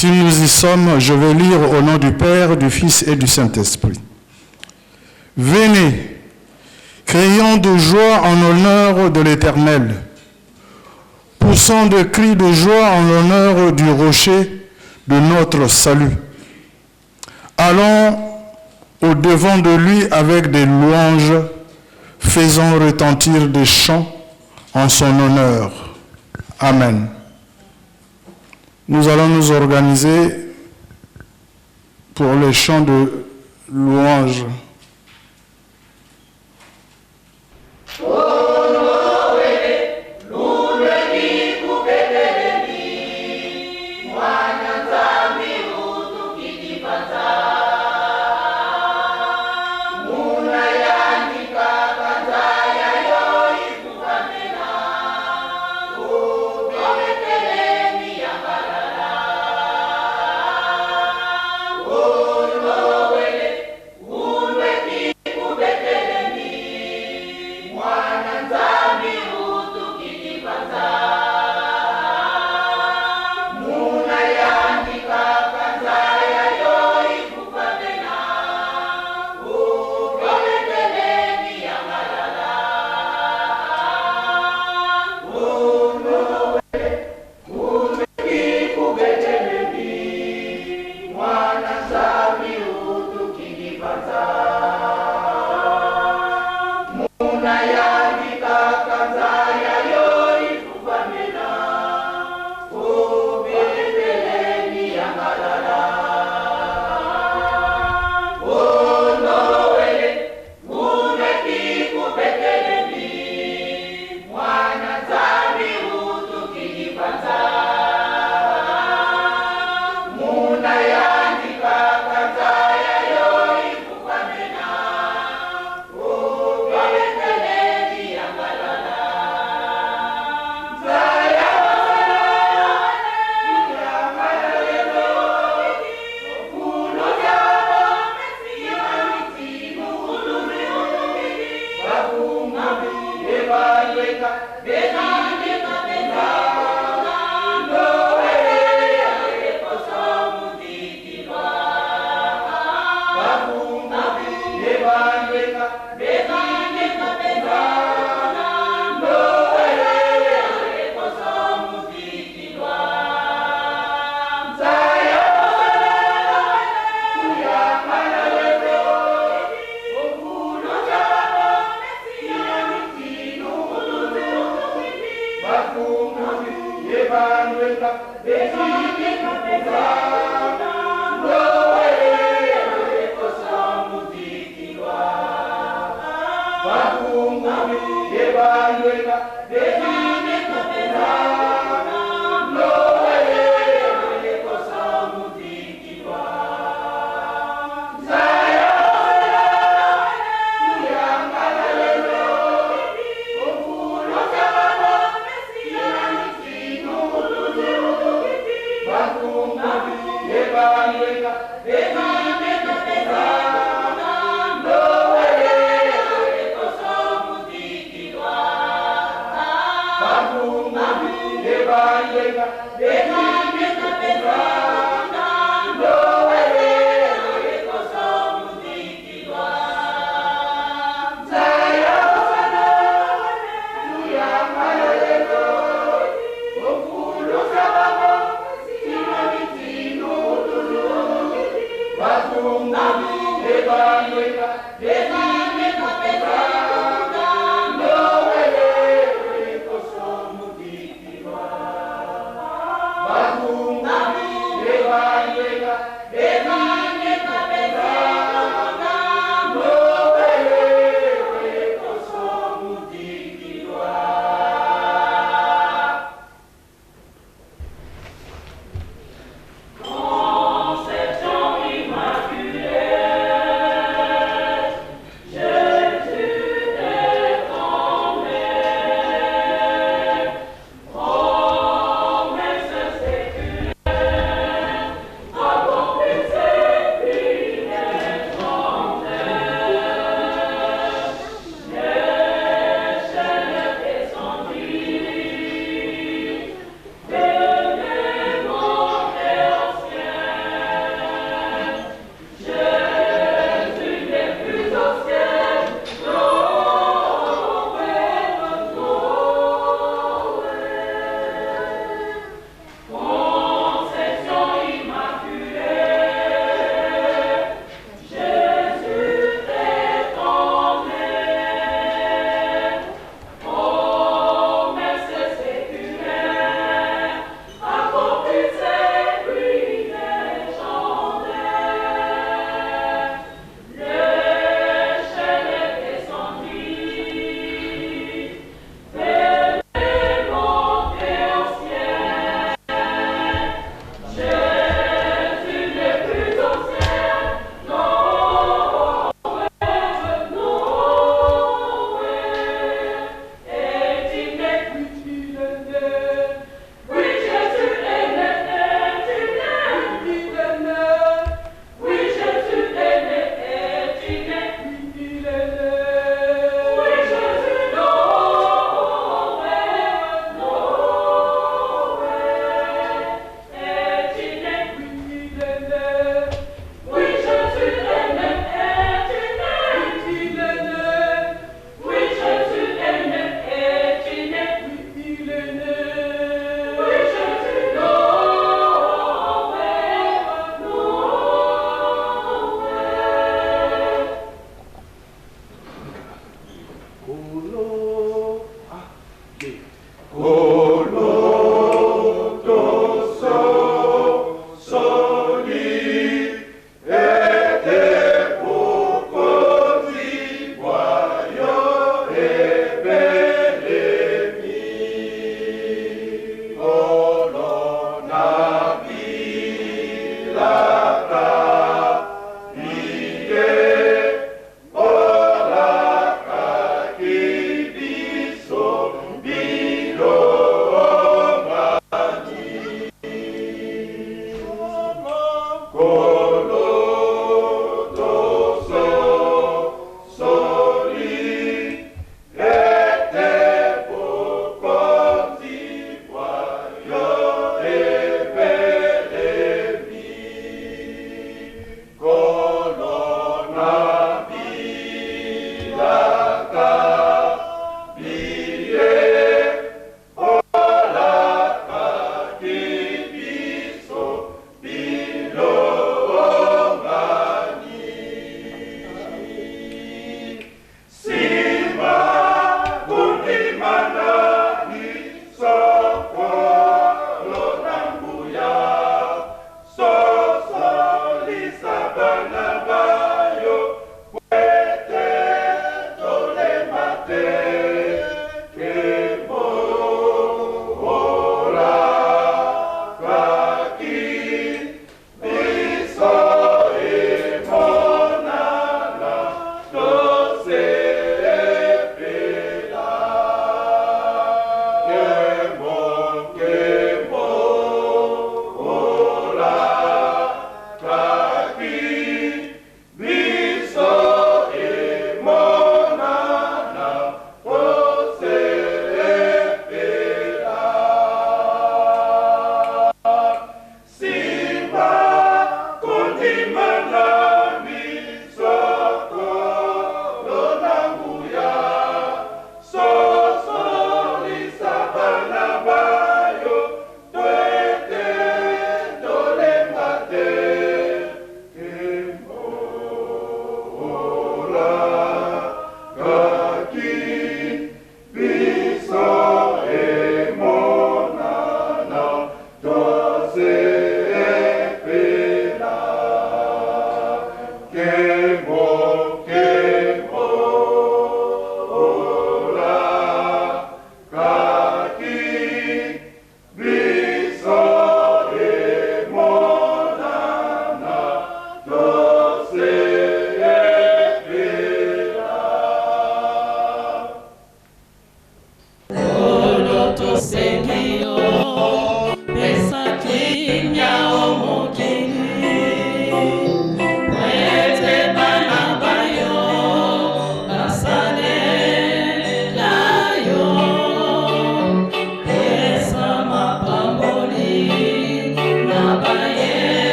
Si nous y sommes, je vais lire au nom du Père, du Fils et du Saint-Esprit. Venez, crions de joie en l'honneur de l'Éternel. Poussons des cris de joie en l'honneur du rocher de notre salut. Allons au-devant de lui avec des louanges, faisons retentir des chants en son honneur. Amen. Nous allons nous organiser pour les chants de louange.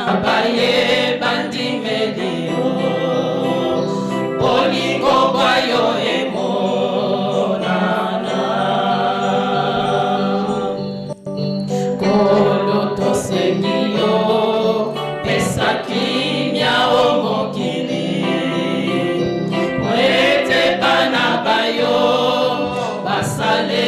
Abaye bandimelio bolingo boyo emonana kolo tosengiyo pesaki miao mokili mwete bana bayo basale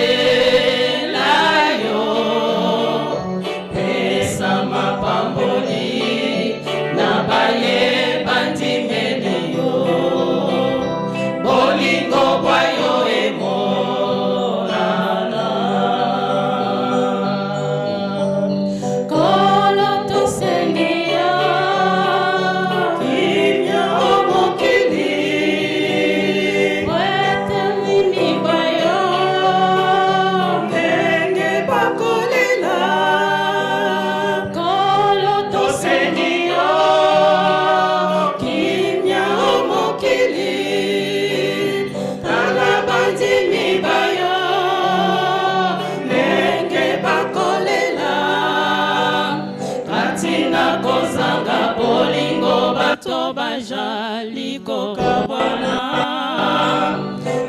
bajaliko kabwana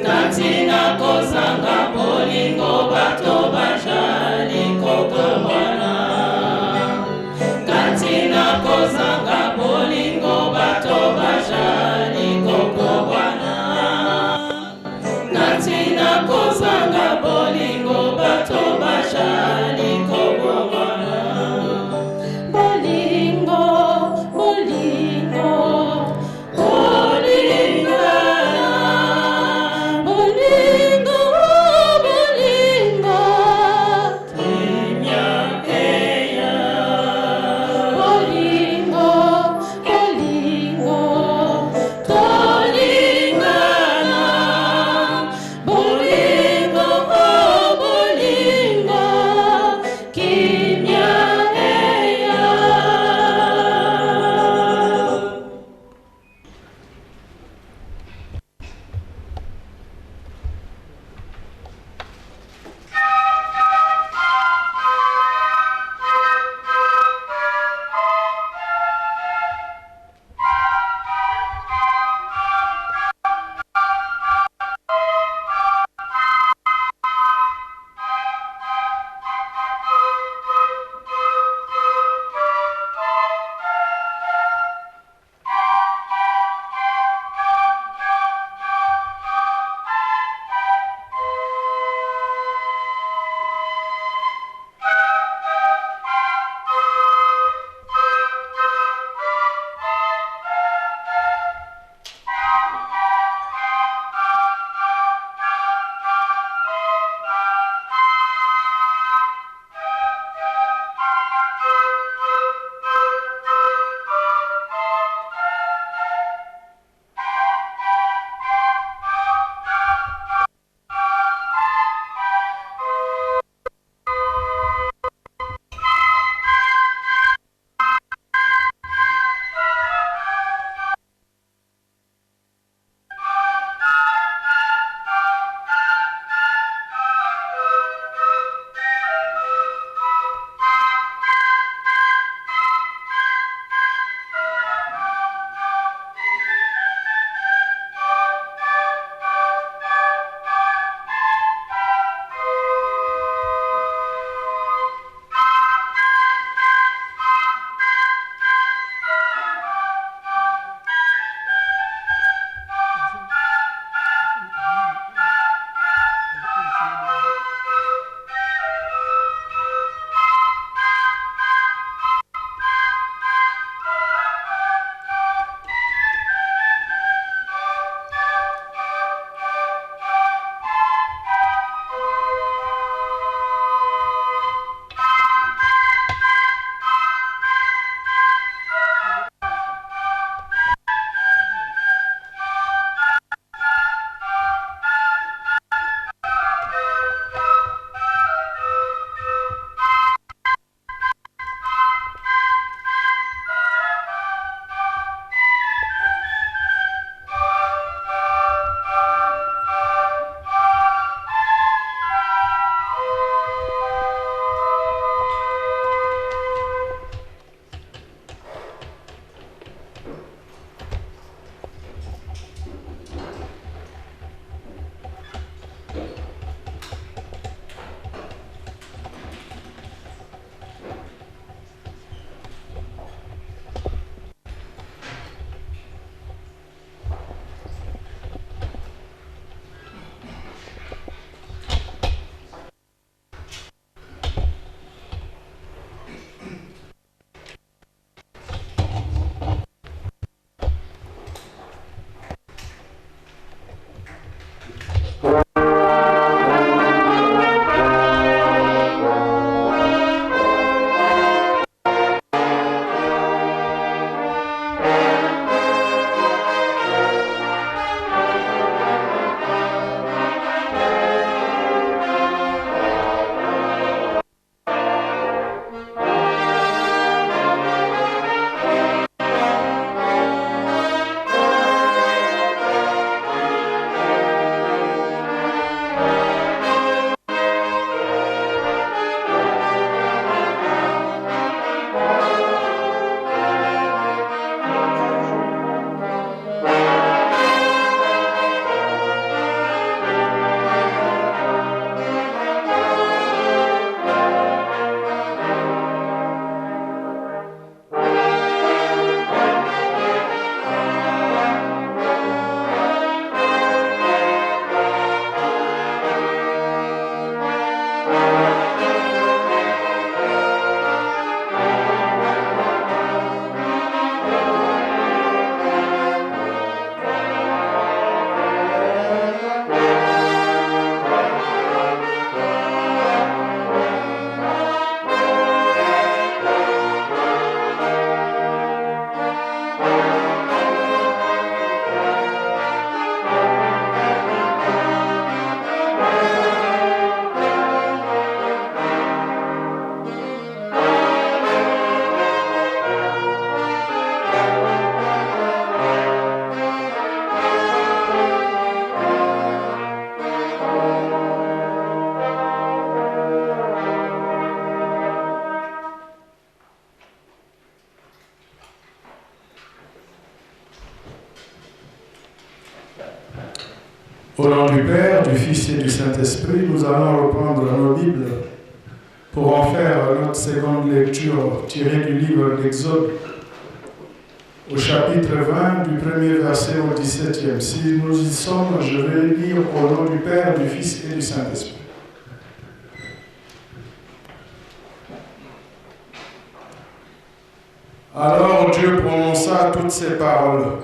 katina kozanga bolingo bato bajaliko kabwana katina kozanga bolingo bato bajaliko kabwana katina kozanga bolingo bato bajaliko kabwana bolingo bolingo bolingo bolingo Au nom du Père, du Fils et du Saint-Esprit, nous allons reprendre nos Bibles pour en faire notre seconde lecture tirée du livre d'Exode, au chapitre 20, du premier verset au 17e. Si nous y sommes, je vais lire au nom du Père, du Fils et du Saint-Esprit. Alors Dieu prononça toutes ces paroles.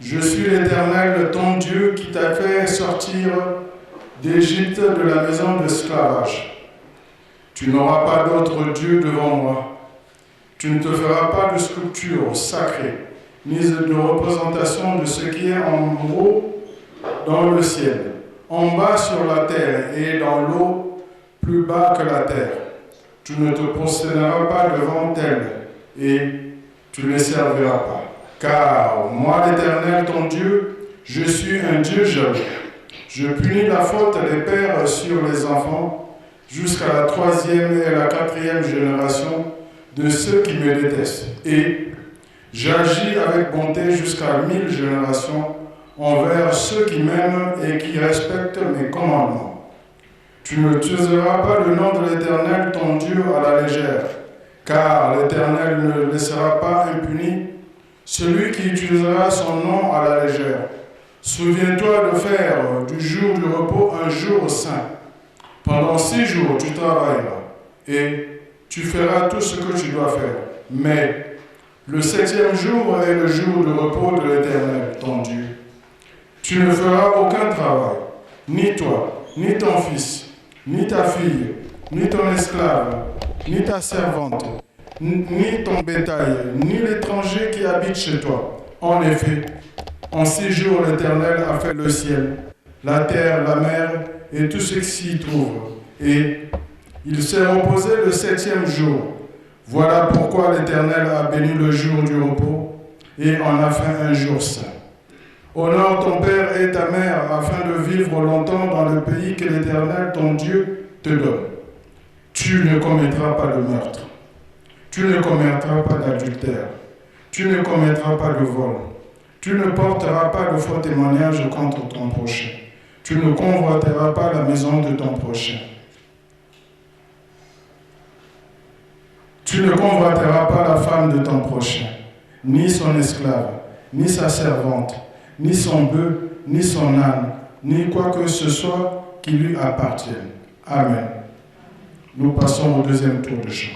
Je suis l'Éternel, ton Dieu, qui t'a fait sortir d'Égypte, de la maison d'esclavage. Tu n'auras pas d'autre Dieu devant moi. Tu ne te feras pas de sculpture sacrée, ni de représentation de ce qui est en haut dans le ciel, en bas sur la terre et dans l'eau plus bas que la terre. Tu ne te prosterneras pas devant elles et tu ne les serviras pas. Car moi, l'Éternel, ton Dieu, je suis un Dieu jaloux. Je punis la faute des pères sur les enfants jusqu'à la 3e et la 4e génération de ceux qui me détestent. Et j'agis avec bonté jusqu'à 1000 générations envers ceux qui m'aiment et qui respectent mes commandements. Tu ne tueras pas le nom de l'Éternel, ton Dieu, à la légère, car l'Éternel ne laissera pas impuni celui qui utilisera son nom à la légère. Souviens-toi de faire du jour du repos un jour saint. Pendant 6 jours, tu travailleras et tu feras tout ce que tu dois faire. Mais le 7e jour est le jour de repos de l'Éternel, ton Dieu. Tu ne feras aucun travail, ni toi, ni ton fils, ni ta fille, ni ton esclave, ni ta servante, ni ton bétail, ni l'étranger qui habite chez toi. En effet, en 6 jours, l'Éternel a fait le ciel, la terre, la mer et tout ce qui s'y trouve. Et il s'est reposé le 7e jour. Voilà pourquoi l'Éternel a béni le jour du repos et en a fait un jour saint. Honore ton père et ta mère afin de vivre longtemps dans le pays que l'Éternel, ton Dieu, te donne. Tu ne commettras pas de meurtre. Tu ne commettras pas d'adultère. Tu ne commettras pas de vol. Tu ne porteras pas de faux témoignage contre ton prochain. Tu ne convoiteras pas la maison de ton prochain. Tu ne convoiteras pas la femme de ton prochain, ni son esclave, ni sa servante, ni son bœuf, ni son âne, ni quoi que ce soit qui lui appartienne. Amen. Nous passons au deuxième tour de chant.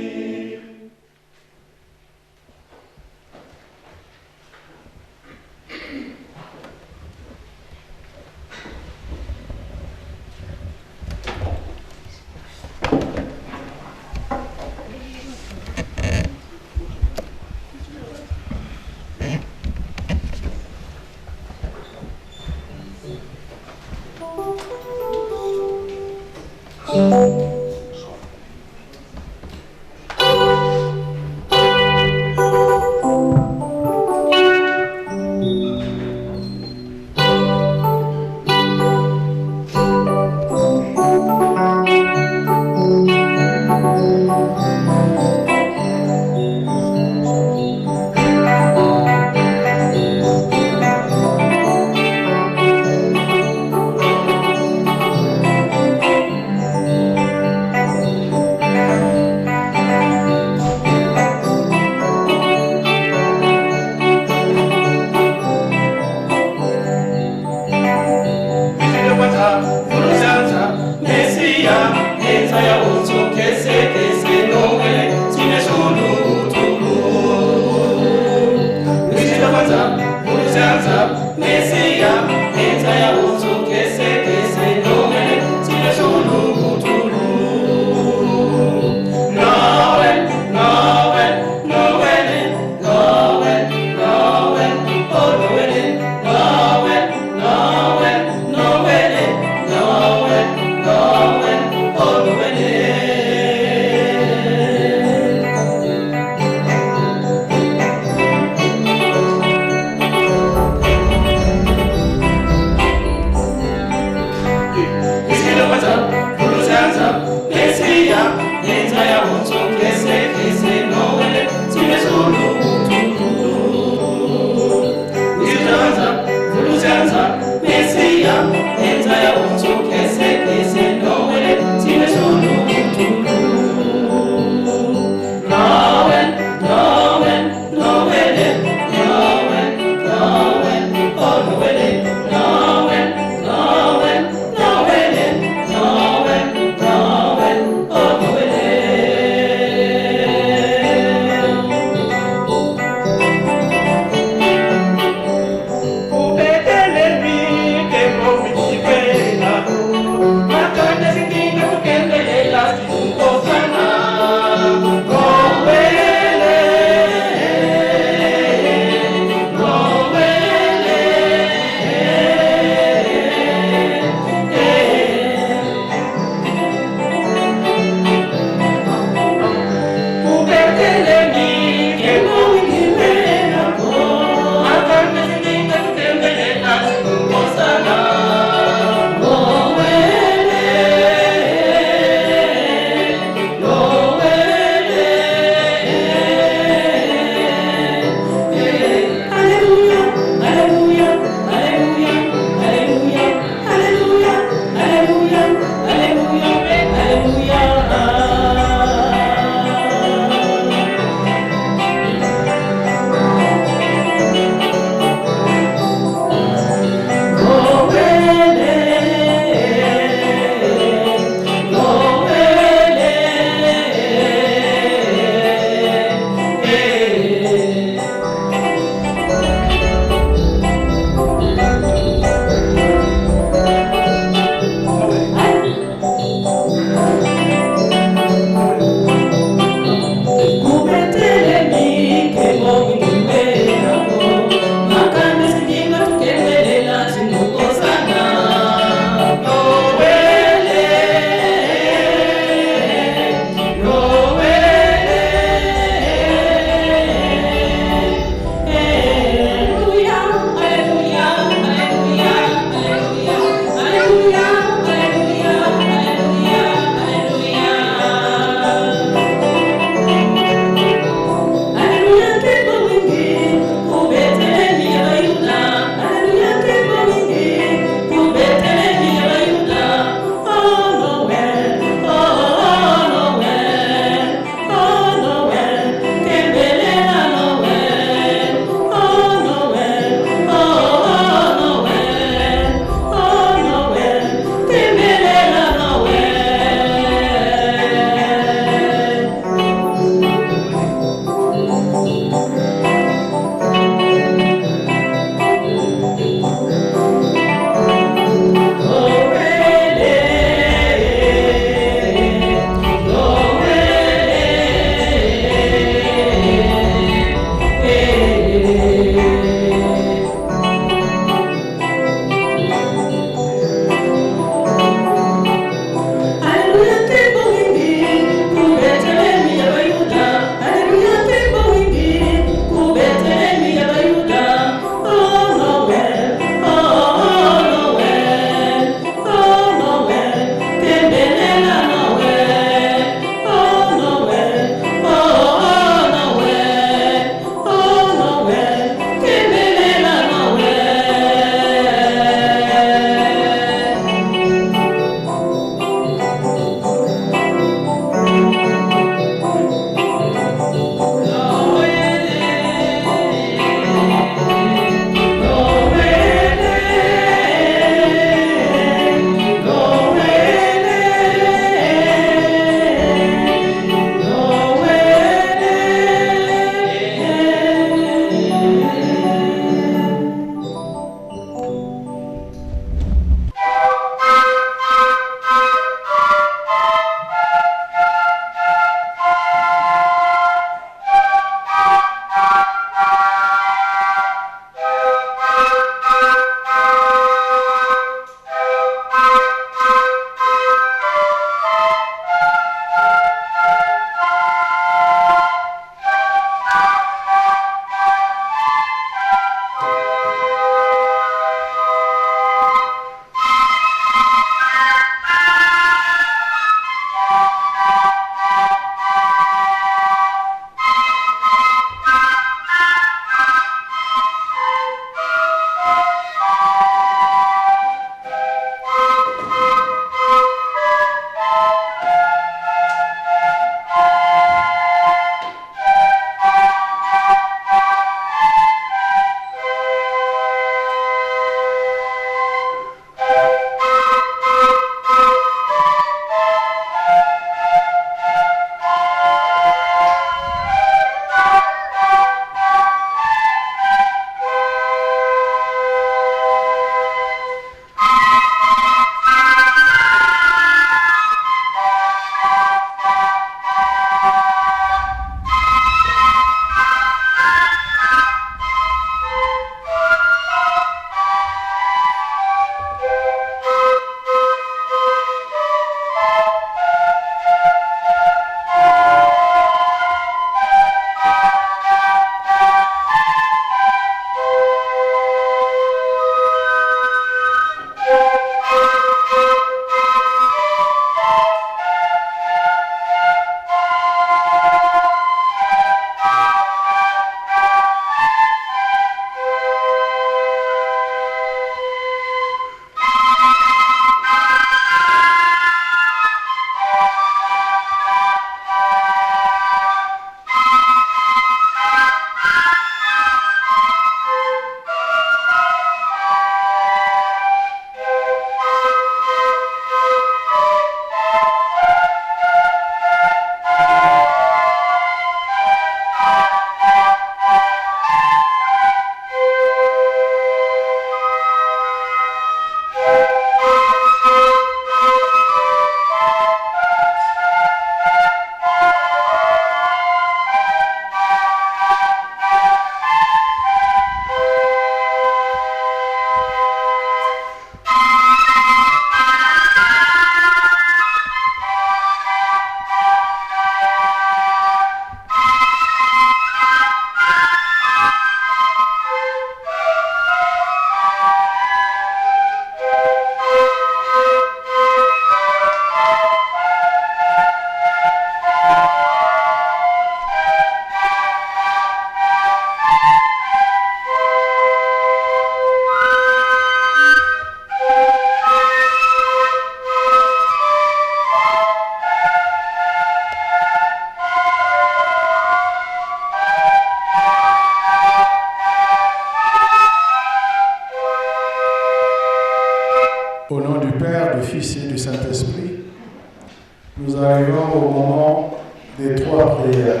nous arrivons au moment des 3 prières.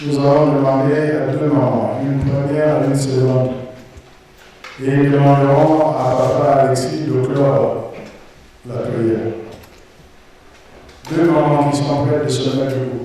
Nous allons demander à 2 moments, une première et une seconde. Et nous demanderons à Papa Alexis de clore la prière. 2 moments qui sont prêts de se mettre debout.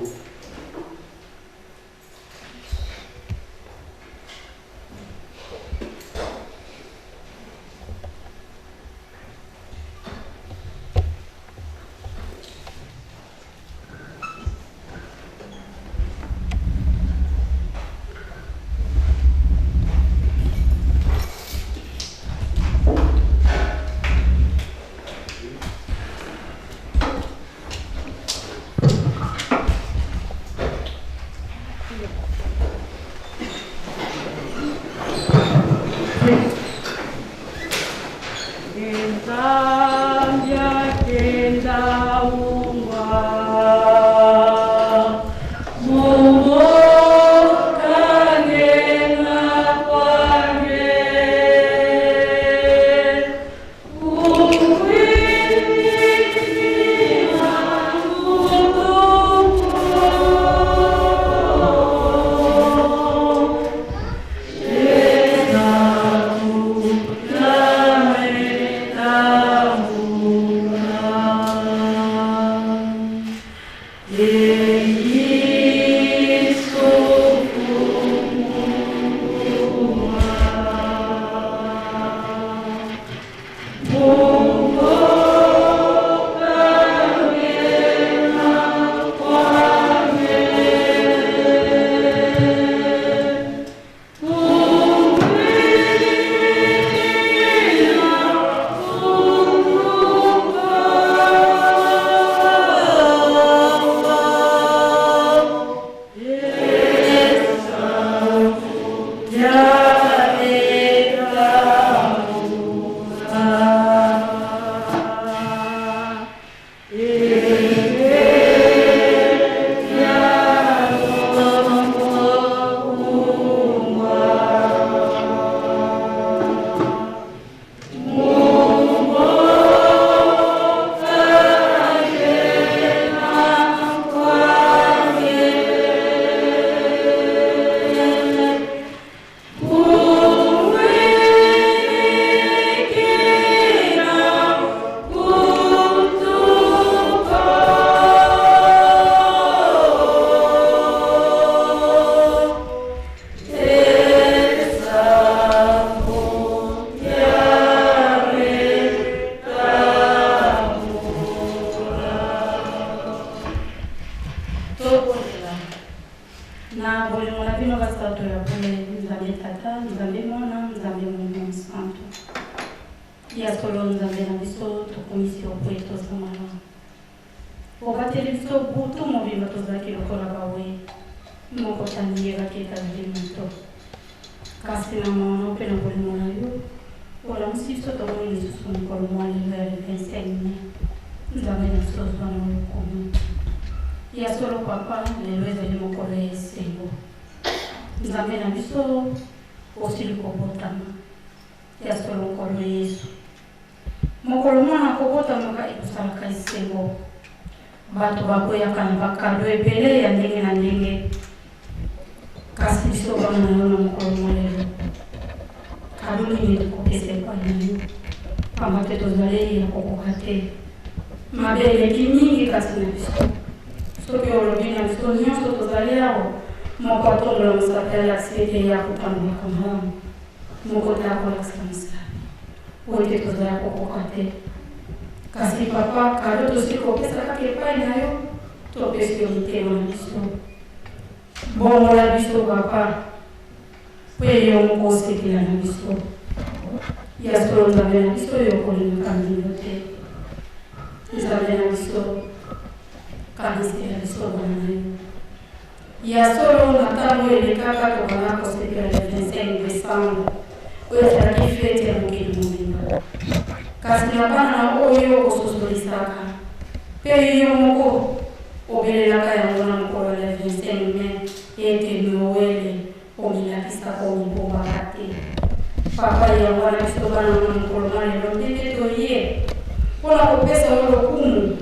Pona kupesa walo kumu.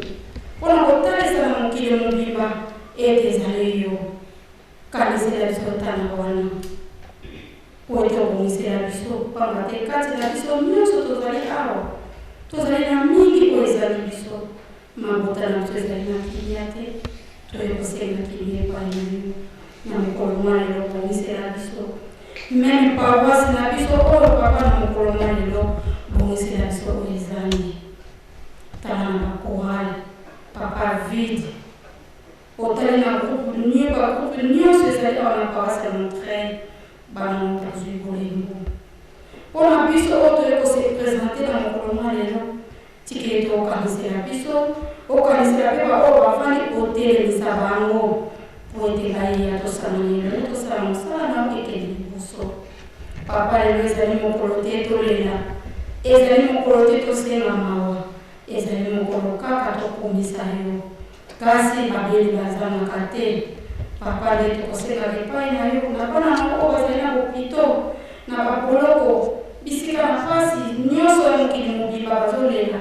Pona mokili mobimba ete ezali yo kanisela biso tana wana po ete obongisela biso pamba te kati na biso nyonso tozali awa tozali na mingi oyo ezali biso mabota na biso ezali na kilia te toyekosenga kilia epai na yo na mokolo mwa lelo obongisela biso meme paroisse na biso oyo papa na mokolo mwa lelo obongisela biso oyo ezali tala na bakorale papa vide otali na bagroupe nyonso ezali awa na paroisse ya Montreuil bana motazwi bolembo mpona biso oyo toyekose présente na mokolo mwa lelo tike ete okanisela biso okanisela mpe baoyo bafandi kotelemisa bango po ete bayeya tosala lelo tosala mosala na ekende liboso papa lelo ezali mokolo te tolela ezali mokolo te tosenga mawa ezali mokolo kaka tokomisa yo kasi babeli bazanaka te papa nde tokosengaka epai na yo na mpona nango oyo bazali na bopito na baboloko bisika na mpasi nyonso ya mokili mobimba bazolela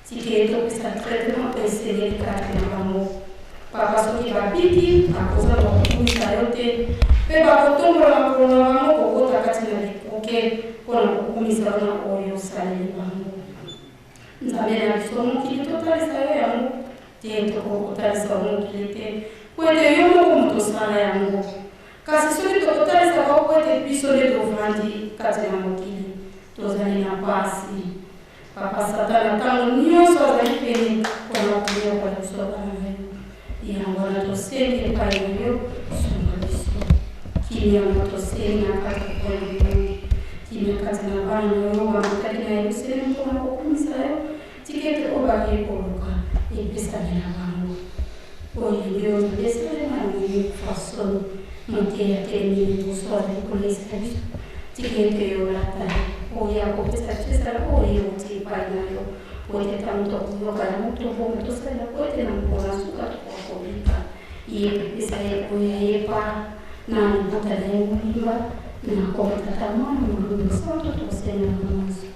tike topesa traitement mpe esengeli kaka na bango papa soki babiki bakozala bakokumisa yo te mpe bakotombola makolo na bango kokota kati na likuke mpona kokumisa wana oyo osaleli bango nzambe na biso mokili totalisa yo yango te tokokotalisa mokili te po ete yo moko moto osala yango kasi soki tokotalisaka po ete biso nde tovandi kati na mokili tozali na pasi papa satana ntango nyonso azali pene mpona koyoka biso bana na yo yango wana tosengi epai na yo sunga biso kimia na tosengi na kati mpona yo kimia kati na bana na yo bamataki na yerusalemu mpona kokumisa yo tike ete oyo bakekoluka epesami na bango oyo ndio ndesalema na façon mote ya telemi liboso azali kolesa biso tike ete yo olatali oyo akopesa biso esala oyo oti epai na yo po ete ntango tokoyoka yango tobongo tosalela po ete na mpona suka tokokobika ye pepesa ye oyo ayepa na libota na ye molimba na komatata mwana molumbi santo tosenga na maso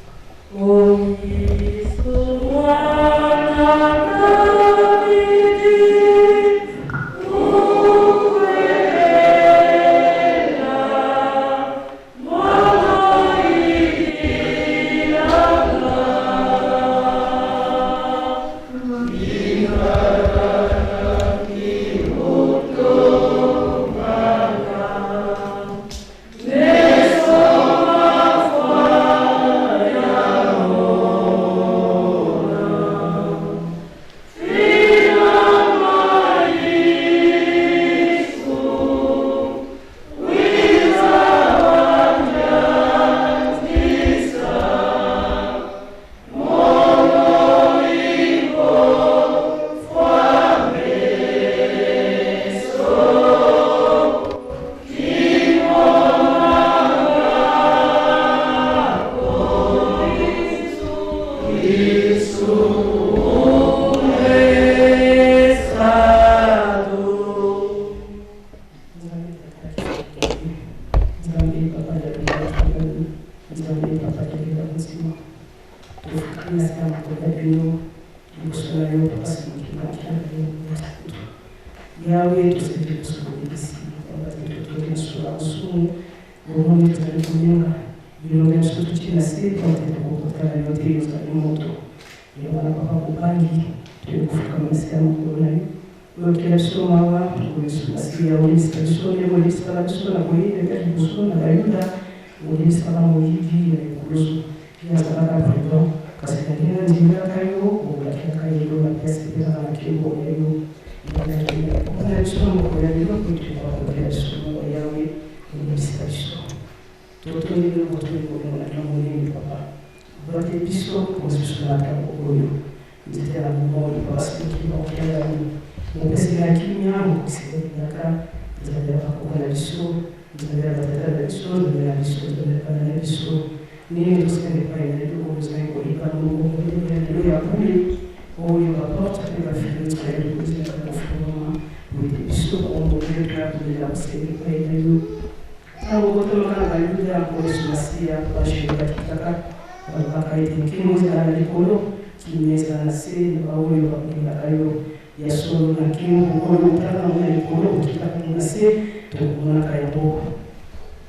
ya solo na kingo oyo mutaka muna likolo okitaka muna se tokumonaka yango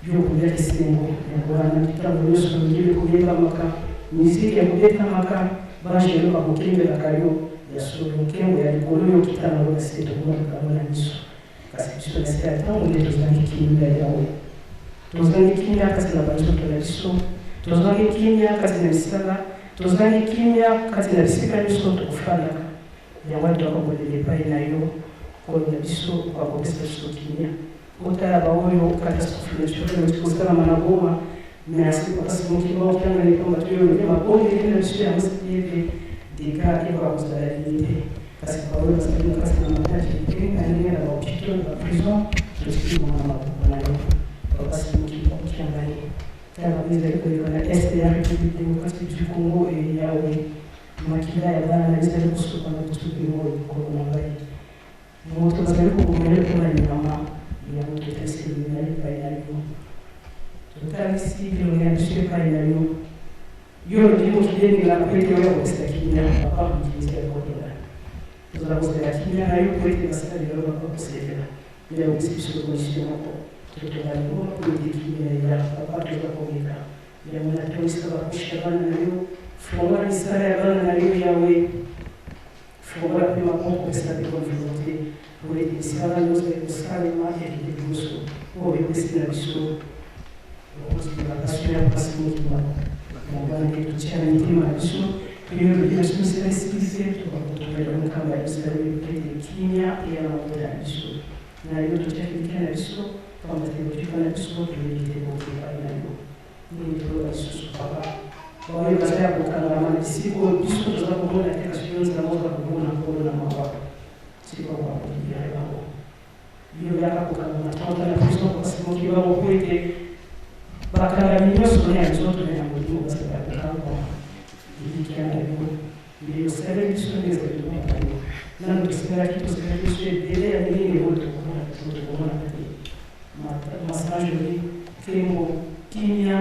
byokulya kisengo yabwana kitabo nyonso ngili kuyetamaka miziki ya kuyetamaka bashelo bakukembelakayo ya solo nkembo ya likolo oyo okitaka muna se tokumonaka muna biso kasi biso na se atango nde tozangi kimia yawe tozangi kimia kasi na banzoto na biso tozangi kimia kasi na misala tozangi kimia kasi na bisika nyonso tokufalaka yango tokakolela epai na yo kolona biso okakopesa biso kimia otala baoyo catastrophe naturelle osalama na Goma merci kasi mokili okanga likomba toyo mabonge na biso ya mosiyete deka ebakozala limite kasi baoyo basalina kasi na mataji epenganinga na bahopitau na baprison tosikimona maboko na yo bakasi mokili okiangani tala ezali koleka na este ya république démocratique du Congo yawe makila ya bana na ezali kosuka na kosuka ngoyo kolona ngai moto bazali kokomele mpona nyama ya moto etaselimina epai na yo totalisi bilongi ya biso epai na yo yo lobili mokileningaka po ete oyo kopesa kimia papa motilisi ya kolela tozala kozela kimia na yo po ete basala lelo papa koselela ya kopesa biso condition moko totola lelo po ete kimia ya papa toza komeka yango natonisaka bakusha bana na yo fongola misala ya bana na yo yawe fongola mpe makombo kopesa mpe bonne volonté pour ete misala nyonso ekosalema ekende liboso oyo epesi na biso okozilakasio ya mpasi mokima mobana nde totia na mitema na biso oyo lobi na biso misala esilise tokakotongela mokamba ya bisala ete kimia eya na mabota na biso na yo totia kimia na biso pamba te botika na biso toyebite bokepai na yo nini toloba lisusu papa oyo bazali ya kokangama na bisiko biso toza komona te kasi yo nzela moza komona nkolo na mawa siko bakolia bango yo yaka kokangama tanta na biso kasi moki bango po ete bakangami nyonso na ya nzoto na ya molimo bazali ya kokangama elikia na yo nde osali biso nde ezali tomona yo nano tosalaki biso ebele ya mingi oyo tokomona te masangeli kembo kimia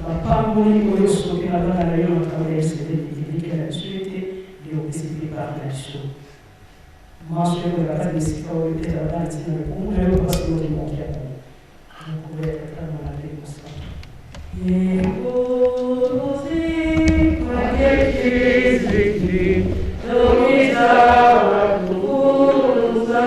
mapamboli oyo soki na bana na yo makambo ya eseleli elike na biso ete liopesi prepare na biso maso ekolela kati misika oyo etela bana ntina mekungu na yo mpasi oyo mokiaka mokoyakatana na te mosato ekolosi makekiziki tomisa wakuza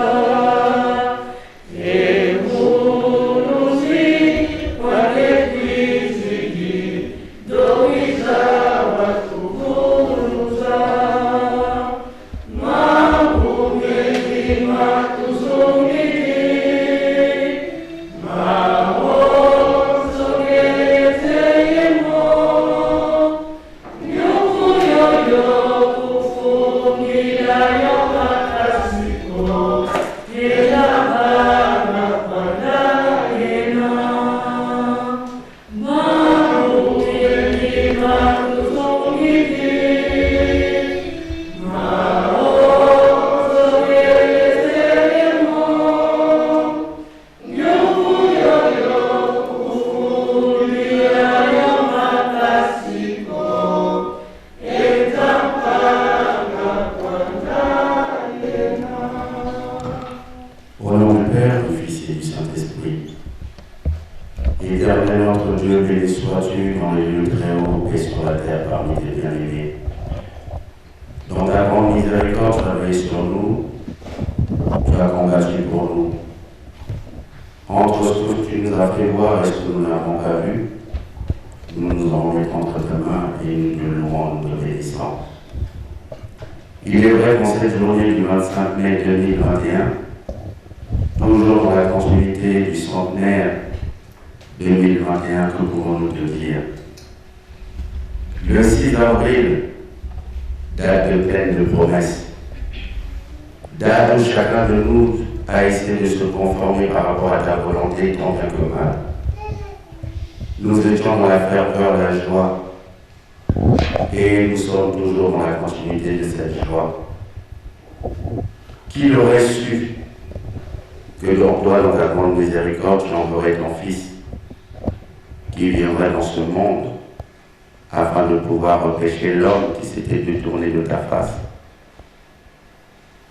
Il est vrai qu'en cette journée du 25 mai 2021, toujours dans la continuité du centenaire 2021, que pouvons-nous te dire? Le 6 avril, date de pleine de promesses, date où chacun de nous a essayé de se conformer par rapport à ta volonté tant bien que mal. Nous étions dans la ferveur de la joie et nous sommes toujours dans la continuité de cette joie. Qui l'aurait su que dans toi, dans ta grande miséricorde, tu enverrais ton Fils qui viendrait dans ce monde afin de pouvoir repêcher l'homme qui s'était détourné de ta face.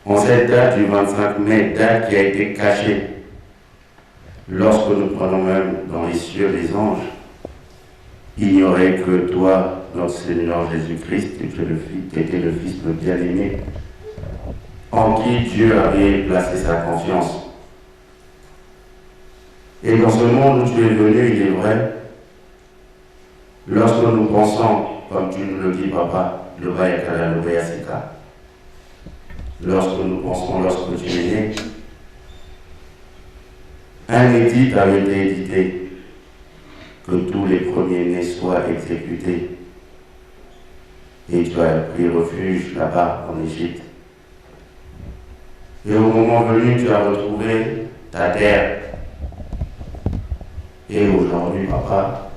En cette date du 25 mai, date qui a été cachée, lorsque nous prenons même dans les cieux les anges, ignoraient que toi, notre Seigneur Jésus-Christ, était le Fils le bien-aimé, en qui Dieu avait placé sa confiance. Et dans ce monde où tu es venu, il est vrai, lorsque nous pensons, comme tu nous le dis, Papa, le Bayakala, le Bayasika, lorsque nous pensons, lorsque tu es né, un édit avait été édité, que tous les premiers-nés soient exécutés. Et tu as pris refuge là-bas en Égypte. Et au moment venu, tu as retrouvé ta terre. Et aujourd'hui, Papa,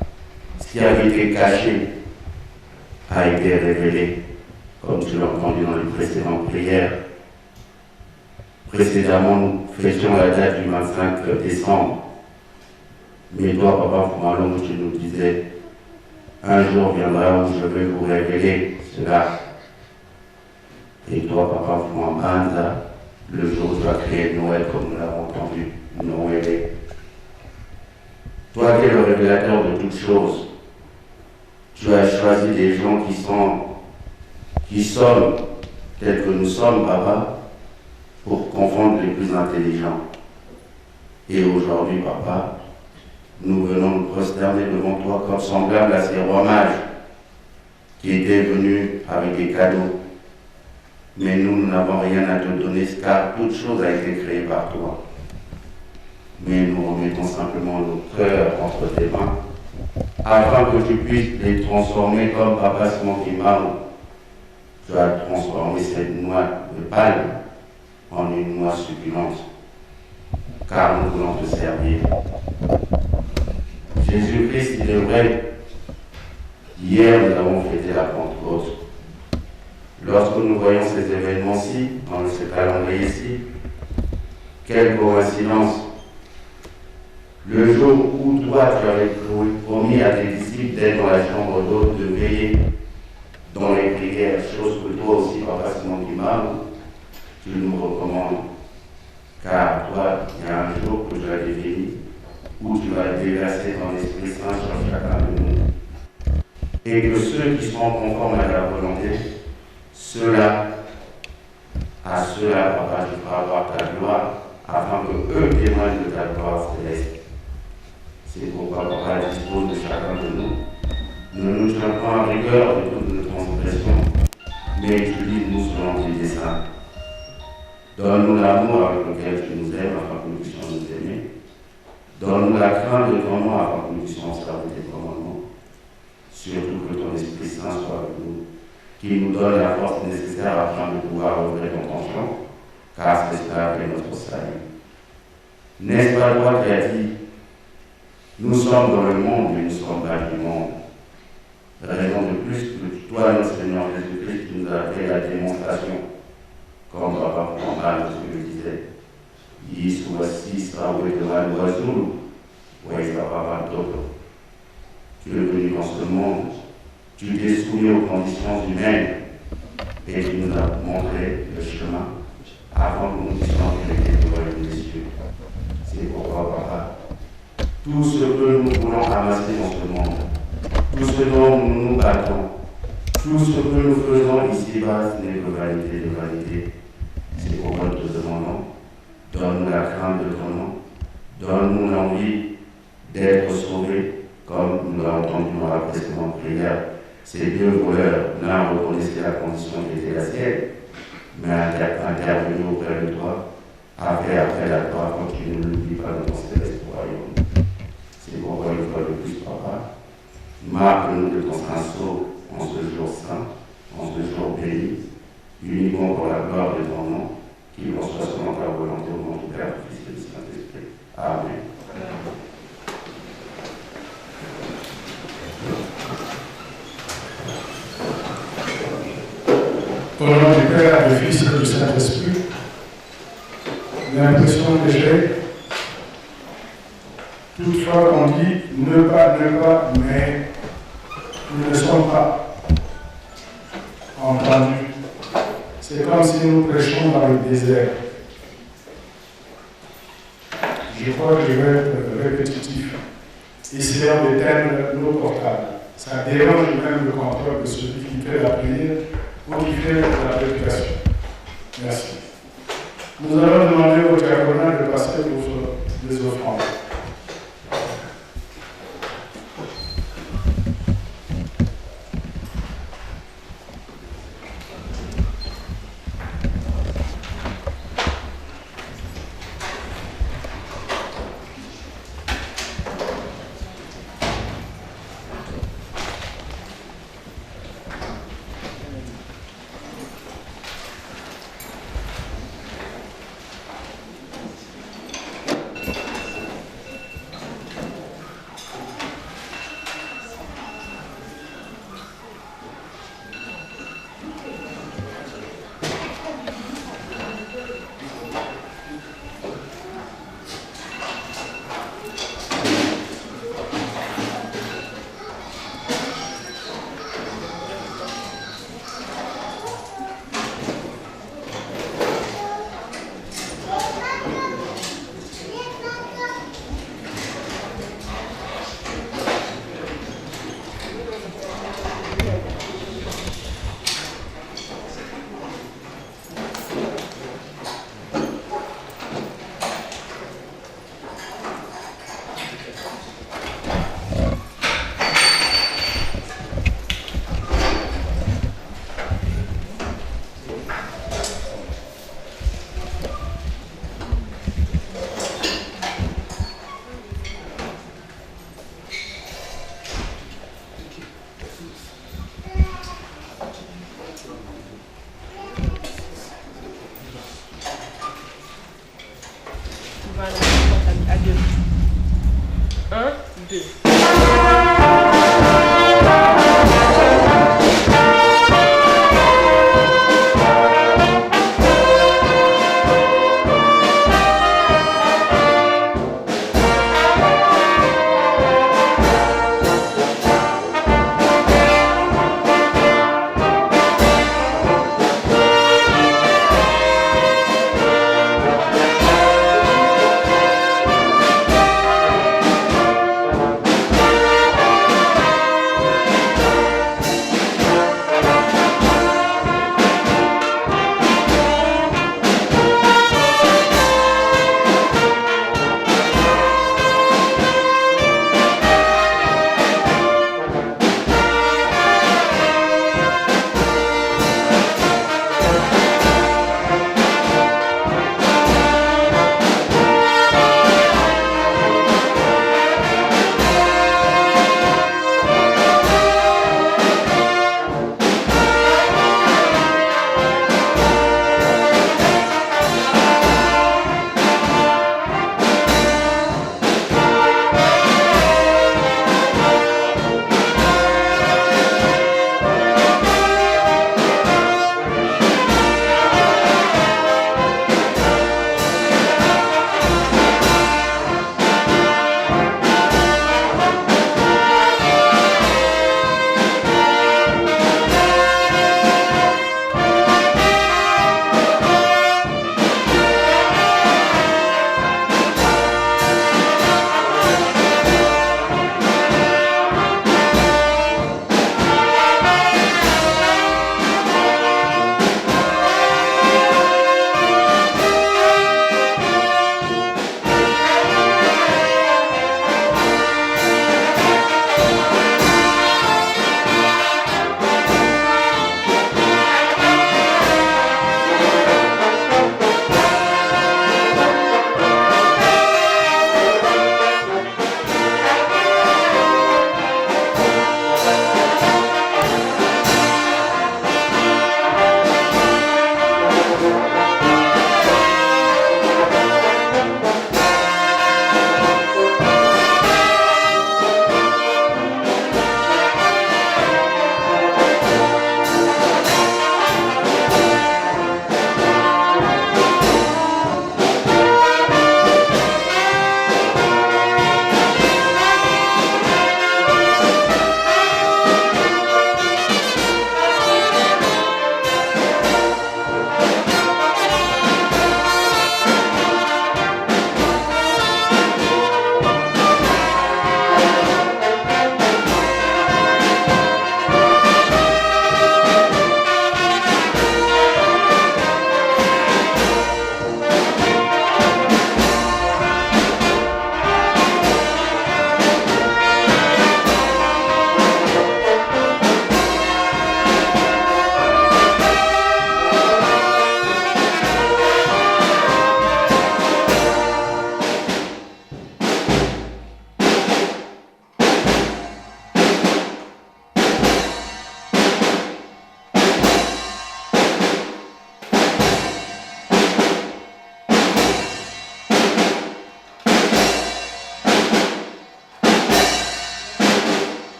ce qui avait été caché a été révélé, comme tu l'as entendu dans les précédentes prières. Précédemment, nous fêtions la date du 25 décembre. Mais toi, Papa Foumalon, tu nous disais, un jour viendra où je vais vous révéler cela. Et toi, Papa Foumalon, le jour où tu as créé Noël, comme nous l'avons entendu, nous révélé. Toi qui es le révélateur de toutes choses, tu as choisi des gens qui sommes, tels que nous sommes, Papa, pour confondre les plus intelligents. Et aujourd'hui, Papa, nous venons nous prosterner devant toi comme semblable à ces rois mages qui étaient venus avec des cadeaux. Mais nous n'avons rien à te donner car toute chose a été créée par toi. Mais nous remettons simplement nos cœurs entre tes mains afin que tu puisses les transformer comme Papa Simon Kimao. Tu as transformé cette noix de palme en une noix succulente, car nous voulons te servir. Jésus-Christ, il est vrai, hier nous avons fêté la Pentecôte. Lorsque nous voyons ces événements-ci, dans ce calendrier-ci, quelle coïncidence! Le jour où toi tu avais promis à tes disciples d'être dans la chambre d'hôte, de veiller dans les prières, chose que toi aussi, Papa Simon Kimao, tu nous recommandes. Car toi, il y a un jour que tu as défini où tu vas déverser ton Esprit Saint sur chacun de nous. Et que ceux qui sont conformes à ta volonté, à ceux-là, Papa, tu feras avoir ta gloire, afin que eux témoignent de ta gloire céleste. C'est pourquoi, Papa, dispose de chacun de nous. Ne nous tiens pas en rigueur de toutes nos transgressions, mais utilise-nous selon tes desseins. Donne-nous l'amour avec lequel tu nous aimes, afin que nous puissions nous aimer. Donne-nous la crainte de ton nom, afin que nous puissions servir tes commandements. Surtout que ton Esprit Saint soit avec nous, qui nous donne la force nécessaire afin de pouvoir ouvrir ton penchant, car c'est cela qui est notre salut. N'est-ce pas toi qui as dit, nous sommes dans le monde, mais nous ne sommes pas du monde. Raison de plus que toi, notre Seigneur Jésus-Christ, qui nous a fait la démonstration, comme Papa Foumalon le disait. Isso assim está o Eduardo Azul, o Ex-Papa Toto. Tu es venu dans ce monde, tu t'es soumis aux conditions humaines et tu nous as montré le chemin avant que nous puissions entrer dans le royaume des cieux. C'est pourquoi, Papa, tout ce que nous voulons ramasser dans ce monde, tout ce dont nous nous battons, tout ce que nous faisons ici-bas, ce n'est que vanité de vanité. C'est pourquoi nous te demandons, donne-nous la crainte de ton nom, donne-nous l'envie d'être sauvés, comme nous l'avons entendu dans la précédente prière. Ces deux voleurs, l'un reconnaissait la condition qui était la sienne, mais intervenu auprès de toi, après la gloire, quand tu ne l'oublies pas dans ton céleste royaume. C'est pourquoi une fois de plus, Papa, marque-nous de ton saint sceau en ce jour saint, en ce jour béni, uniquement pour la gloire de ton nom, qu'il en soit selon ta volonté au nom du Père, du Fils et du Saint-Esprit. Amen. Au nom du Père, du Fils et du Saint-Esprit, l'impression que j'ai, toutefois qu'on dit ne pas, mais nous ne sommes pas entendus. C'est comme si nous prêchions dans le désert. Je crois que je vais être répétitif, essayant d'éteindre nos portables. Ça dérange même le contrôle de celui qui fait la prière ou qui fait la prédication. Merci. Nous allons demander au diaconat de passer pour les offrandes.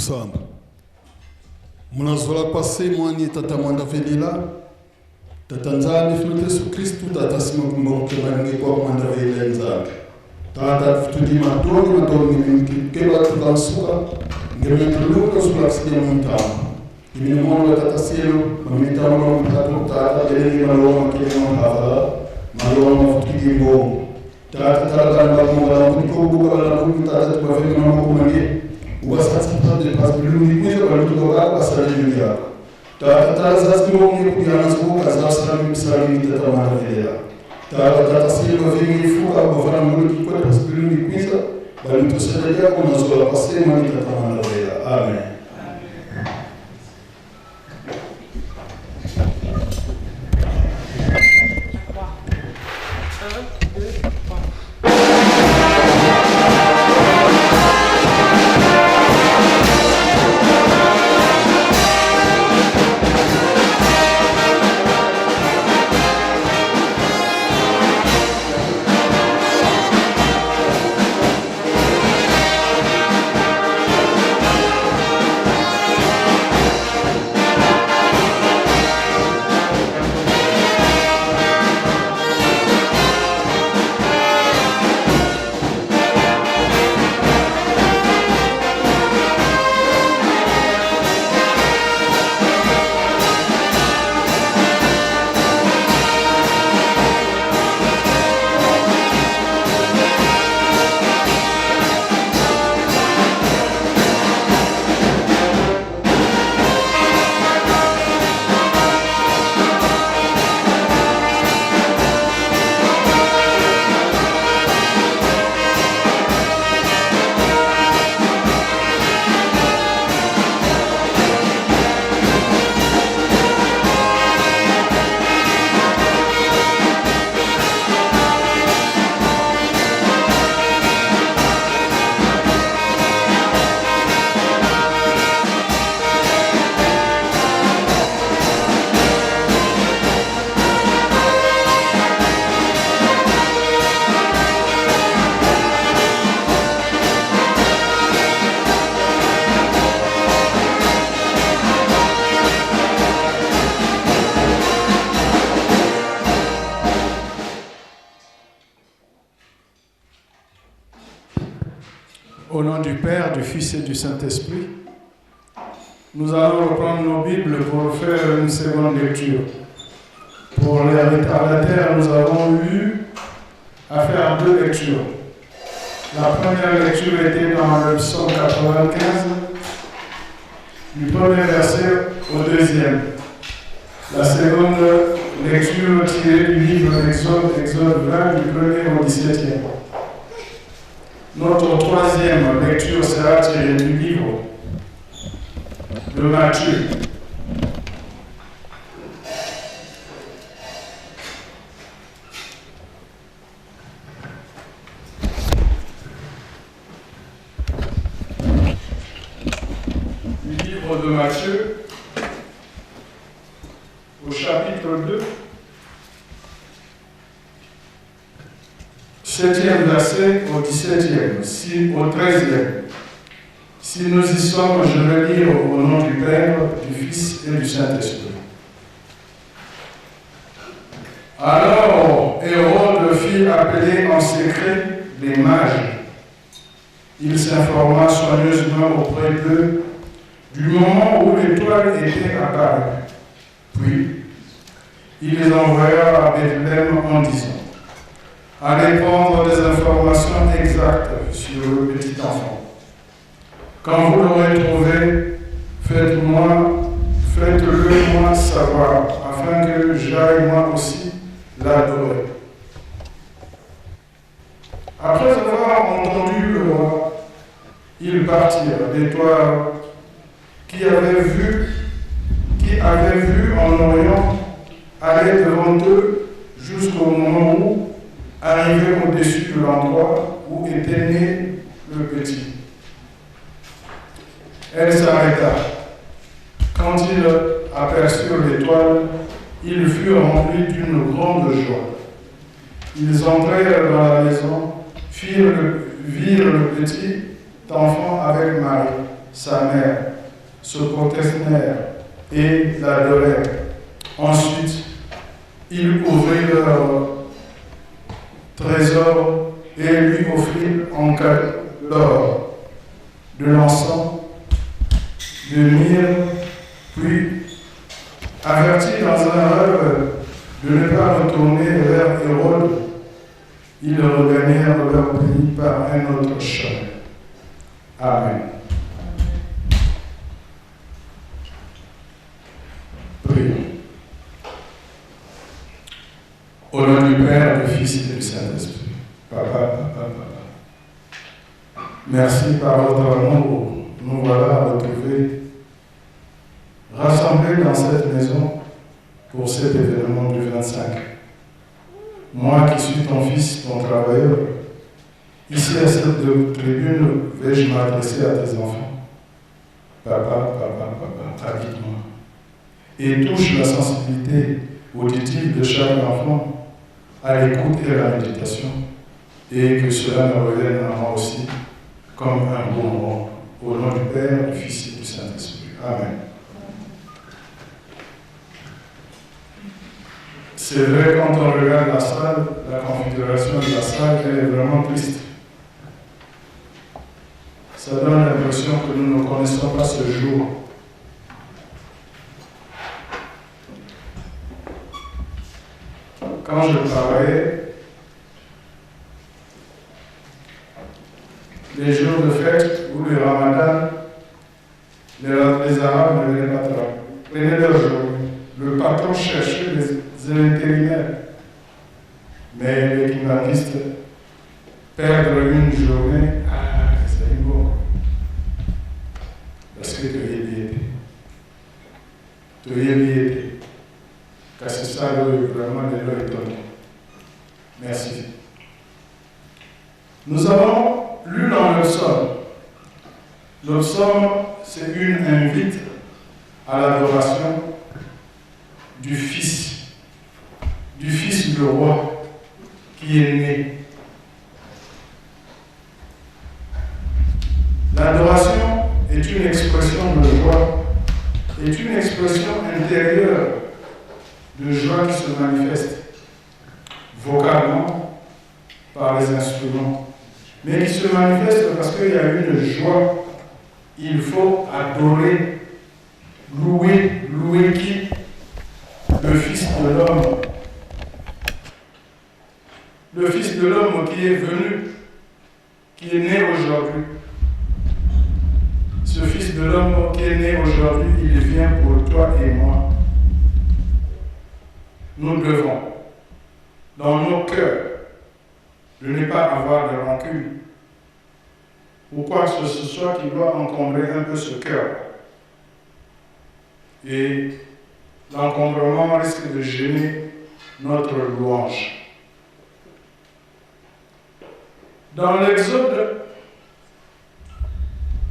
ensemble. Munazola passé mwani tata mwanda velila. Tata nzani finote su Kristu tata sima kumboke mangi kwa mwanda velila nzani. Tata futudi matoni keba tukansuka. Ngeme tuluka sula siya muntama. Ibini mwono tata sielo. Mamita mwono mtatu tata beleni maloma kile mwahala. Maloma futudi mbongo. Tata tata mbala mkuniko la mkuniko tata tupafeni mwakumani. Ubasati de pasbiluni kuja balituka basali ya tata zazimo ni kujana zuko kazasala misali tata manavelea tata silo vingi fuka bafana mulki kwa pasbiluni kuja balitusaidia kwa mazola pasema ni tata manavelea. Amen. Au nom du Père, du Fils et du Saint-Esprit, nous allons reprendre nos Bibles pour faire une seconde lecture. Pour les retardataires, nous avons eu à faire deux lectures. La première lecture était dans le psaume 95, du premier verset au deuxième. La seconde lecture tirée du livre d'Exode, Exode 20, du 1er au 17e. Notre troisième lecture sera tirée du livre de Matthieu. Du livre de Matthieu, au chapitre 2, 7e verset au 17e, au 13e. Si nous y sommes, je vais lire au nom du Père, du Fils et du Saint-Esprit. Alors Hérode fit appeler en secret les mages. Il s'informa soigneusement auprès d'eux du moment où l'étoile était apparue. Puis, il les envoya à Bethléem en disant: allez prendre des informations exactes sur le petit enfant. Quand vous l'aurez trouvé, faites-le moi savoir, afin que j'aille moi aussi l'adorer. Après avoir entendu le roi, ils partirent. L'étoile qui avait vu en Orient allait devant eux jusqu'au moment où, arrivé au-dessus de l'endroit où était né le petit, elle s'arrêta. Quand ils aperçurent l'étoile, ils furent remplis d'une grande joie. Ils entrèrent dans la maison, virent le petit enfant avec Marie, sa mère, se prosternèrent et l'adorèrent. Ensuite, ils ouvrirent leur trésor et lui offrirent en cadeau l'or, de l'encens, de myrrhe, puis, avertis dans un rêve de ne pas retourner vers Hérode, ils regagnèrent leur pays par un autre chemin. Amen. Prions. Au nom du Père, du Fils et du Saint-Esprit. Papa. Merci par votre amour. Nous voilà retrouvés, rassemblés dans cette maison pour cet événement du 25. Moi qui suis ton fils, ton travailleur, ici à cette tribune, vais-je m'adresser à tes enfants. Papa, habite-moi. Et touche la sensibilité auditive de chaque enfant à l'écoute et à la méditation, et que cela me revienne à moi aussi comme un bon moment. Au nom du Père, du Fils et du Saint-Esprit. Amen. C'est vrai, quand on regarde la salle, la configuration de la salle, elle est vraiment triste. Ça donne l'impression que nous ne connaissons pas ce jour. Quand je travaillais, les jours de fête ou le ramadan, les Arabes ne venaient pas travailler. Prenaient leur journée. Le patron cherchait les intérimaires. Mais les kimbalistes perdre une journée, c'est bon. Parce que tu es lié. Tu es lié. Car c'est ça vraiment de leur étonnement. Merci. Nous avons lu dans le psaume. Le psaume, c'est une invite à l'adoration du Fils du roi qui est né. L'adoration est une expression de joie, est une expression intérieure de joie qui se manifeste vocalement par les instruments, mais qui se manifeste parce qu'il y a une joie. Il faut adorer, louer qui? Le Fils de l'homme. Le Fils de l'homme qui est venu, qui est né aujourd'hui. Ce Fils de l'homme qui est né aujourd'hui, il vient pour toi et moi. Nous devons, dans nos cœurs, de ne pas avoir de rancune ou quoi que ce soit qui doit encombrer un peu ce cœur. Et l'encombrement risque de gêner notre louange. Dans l'Exode,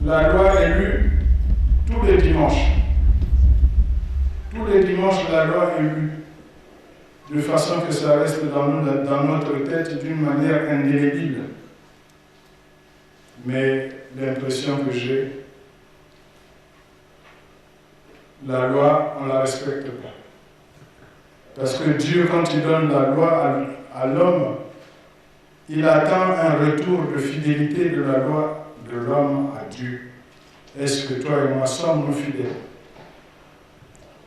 la loi est lue tous les dimanches. Tous les dimanches, la loi est lue de façon que ça reste dans notre tête d'une manière indélébile. Mais l'impression que j'ai, la loi, on ne la respecte pas. Parce que Dieu, quand il donne la loi à l'homme, il attend un retour de fidélité de la loi de l'homme à Dieu. Est-ce que toi et moi sommes-nous fidèles?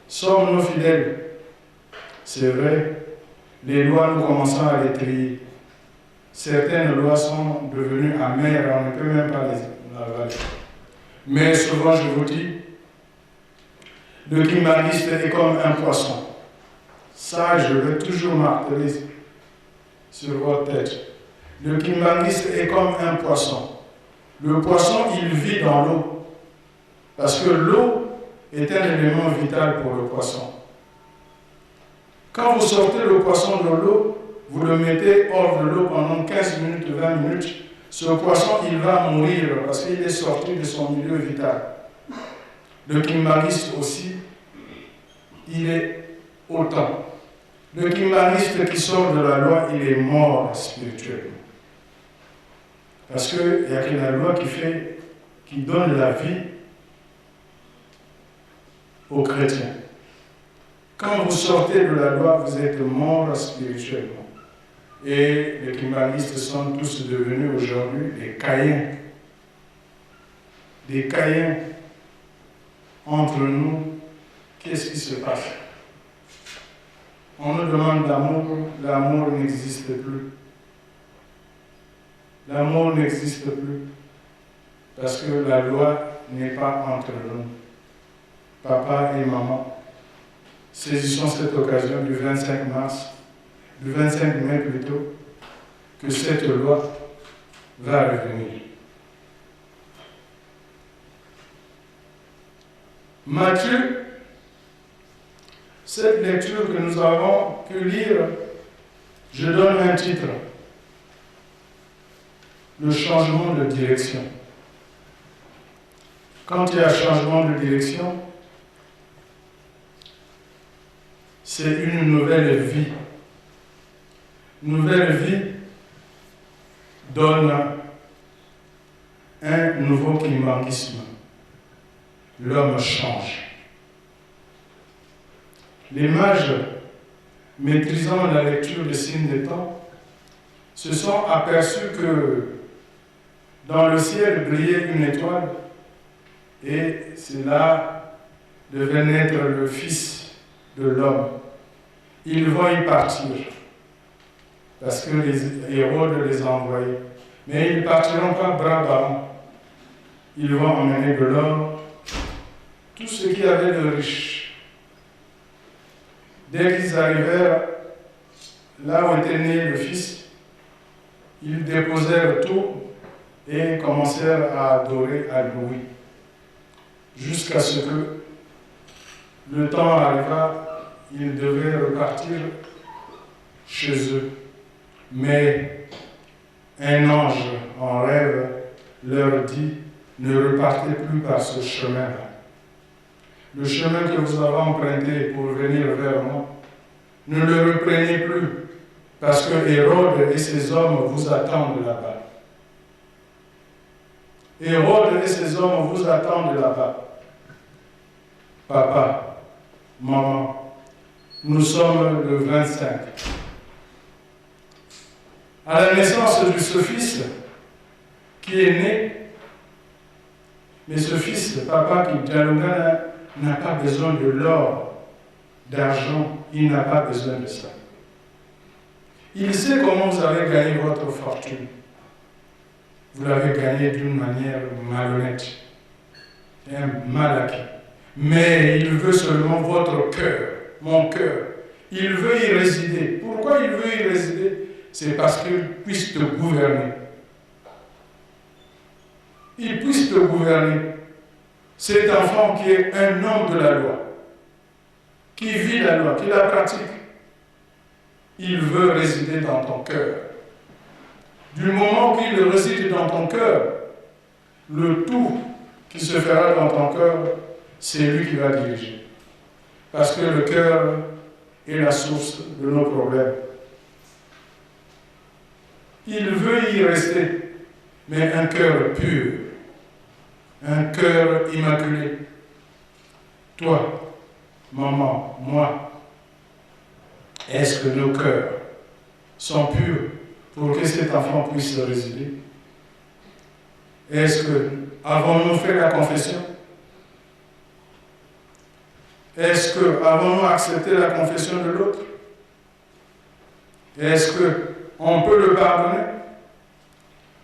Sommes-nous fidèles? C'est vrai, les lois, nous commençons à les trier. Certaines lois sont devenues amères, on ne peut même pas les avaler. Mais souvent, je vous dis, le kimbaliste est comme un poisson. Ça, je vais toujours marteler sur votre tête. Le kimbaliste est comme un poisson. Le poisson, il vit dans l'eau. Parce que l'eau est un élément vital pour le poisson. Quand vous sortez le poisson de l'eau, vous le mettez hors de l'eau pendant 15 minutes, 20 minutes, ce poisson, il va mourir parce qu'il est sorti de son milieu vital. Le kimbaliste aussi, il est autant. Le kimbaliste qui sort de la loi, il est mort spirituellement. Parce qu'il n'y a que la loi qui donne la vie aux chrétiens. Quand vous sortez de la loi, vous êtes morts spirituellement. Et les climatistes sont tous devenus aujourd'hui des Caïns. Des Caïns. Entre nous, qu'est-ce qui se passe? On nous demande l'amour, l'amour n'existe plus. L'amour n'existe plus parce que la loi n'est pas entre nous. Papa et maman, saisissons cette occasion du 25 mars, du 25 mai plutôt, que cette loi va revenir. Matthieu, cette lecture que nous avons pu lire, je donne un titre. Le changement de direction. Quand il y a changement de direction, c'est une nouvelle vie. Nouvelle vie donne un nouveau climatisme. L'homme change. Les mages, maîtrisant la lecture des signes des temps, se sont aperçus que dans le ciel brillait une étoile et c'est là devait naître le Fils de l'homme. Ils vont y partir parce que les Hérode les a envoyés. Mais ils ne partiront pas bras ballants. Ils vont emmener de l'or, tout ce qui avait de riche. Dès qu'ils arrivèrent là où était né le Fils, ils déposèrent tout et commencèrent à adorer, à louer, jusqu'à ce que le temps arriva, ils devaient repartir chez eux. Mais un ange en rêve leur dit, ne repartez plus par ce chemin-là. Le chemin que vous avez emprunté pour venir vers moi, ne le reprenez plus, parce que Hérode et ses hommes vous attendent là-bas. Hérode et ses hommes vous attendent là-bas. Papa, maman, nous sommes le 25. À la naissance de ce fils qui est né, mais ce fils, papa qui dialoga, n'a pas besoin de l'or, d'argent, il n'a pas besoin de ça. Il sait comment vous avez gagné votre fortune. Vous l'avez gagné d'une manière malhonnête, mal acquis. Mais il veut seulement votre cœur, mon cœur. Il veut y résider. Pourquoi il veut y résider? C'est parce qu'il puisse te gouverner. Il puisse te gouverner. Cet enfant qui est un homme de la loi, qui vit la loi, qui la pratique, il veut résider dans ton cœur. Du moment qu'il réside dans ton cœur, le tout qui se fera dans ton cœur, c'est lui qui va diriger. Parce que le cœur est la source de nos problèmes. Il veut y rester, mais un cœur pur, un cœur immaculé. Toi, maman, moi, est-ce que nos cœurs sont purs pour que cet enfant puisse résider? Est-ce que avons-nous fait la confession? Est-ce que avons-nous accepté la confession de l'autre? Est-ce qu'on peut le pardonner?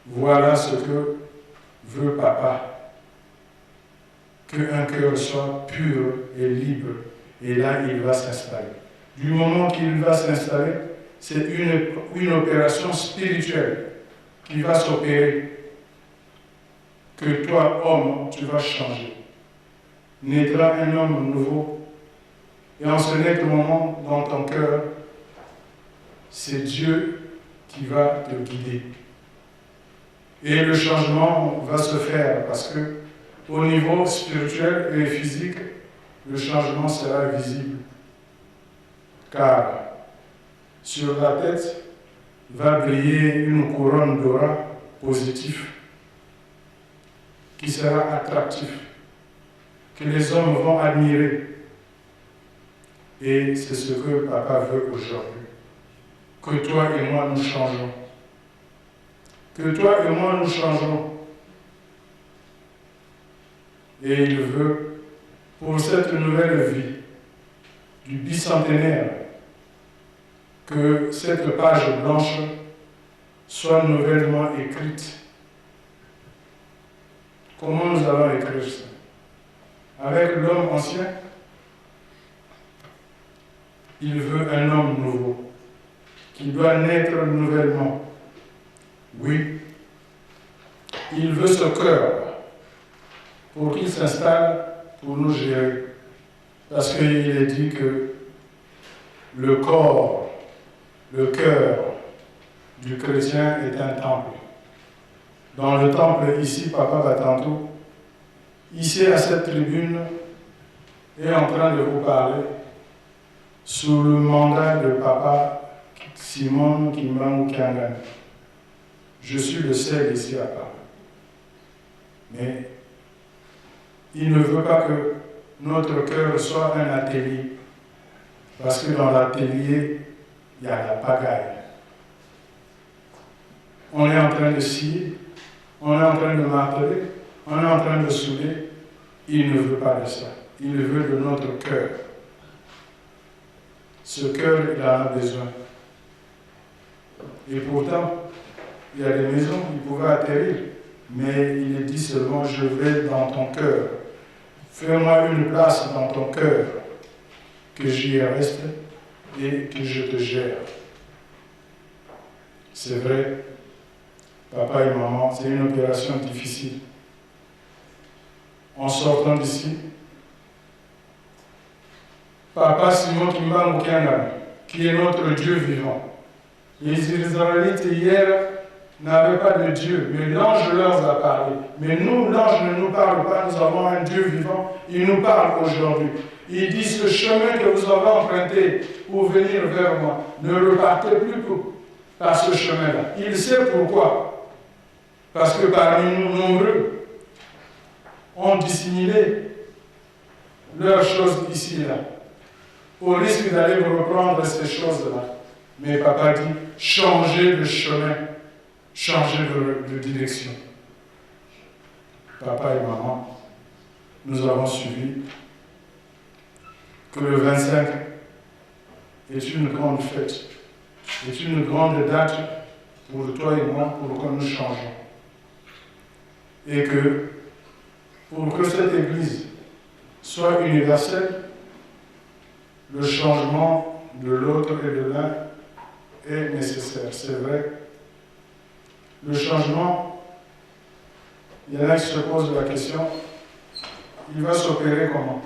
Voilà ce que veut papa. Qu'un cœur soit pur et libre. Et là, il va s'installer. Du moment qu'il va s'installer, c'est une opération spirituelle qui va s'opérer. Que toi, homme, tu vas changer. Naîtra un homme nouveau. Et en ce net moment, dans ton cœur, c'est Dieu qui va te guider. Et le changement va se faire parce que au niveau spirituel et physique, le changement sera visible. Car sur la tête va briller une couronne d'aura positive qui sera attractive. que les hommes vont admirer. Et c'est ce que Papa veut aujourd'hui. Que toi et moi nous changeons. Que toi et moi nous changeons. Et il veut, pour cette nouvelle vie du bicentenaire, que cette page blanche soit nouvellement écrite. Comment nous allons écrire ça? Avec l'homme ancien, il veut un homme nouveau, qui doit naître nouvellement. Oui, il veut ce cœur pour qu'il s'installe pour nous gérer. Parce qu'il est dit que le corps, le cœur du chrétien est un temple. Dans le temple, ici, Papa va tantôt, ici à cette tribune, est en train de vous parler sous le mandat de Papa Simon Kimbangu Kiangan. Je suis le seul ici à parler. Mais il ne veut pas que notre cœur soit un atelier. Parce que dans l'atelier, il y a la pagaille. On est en train de scier, on est en train de marteler, on est en train de souder. Il ne veut pas de ça. Il veut de notre cœur. Ce cœur, il en a besoin. Et pourtant, il y a des maisons qui pouvaient atterrir, mais il est dit seulement, je vais dans ton cœur. Fais-moi une place dans ton cœur, que j'y reste et que je te gère. C'est vrai, papa et maman, c'est une opération difficile. En sortant d'ici, Papa Simon Kimbangu Kiangan, qui est notre Dieu vivant. Les Israélites hier n'avaient pas de Dieu, mais l'ange leur a parlé. Mais nous, l'ange ne nous parle pas, nous avons un Dieu vivant, il nous parle aujourd'hui. Il dit, ce chemin que vous avez emprunté pour venir vers moi, ne repartez plus par ce chemin-là. Il sait pourquoi. Parce que parmi nous, nombreux ont dissimulé leurs choses ici et là, au risque d'aller reprendre ces choses-là. Mais papa dit, changez de chemin, changez de direction. Papa et maman, nous avons suivi que le 25 est une grande fête, est une grande date pour toi et moi, pour que nous changeons. Et que, pour que cette Église soit universelle, le changement de l'autre et de l'un est nécessaire, c'est vrai. Le changement, il y en a qui se posent la question, il va s'opérer comment?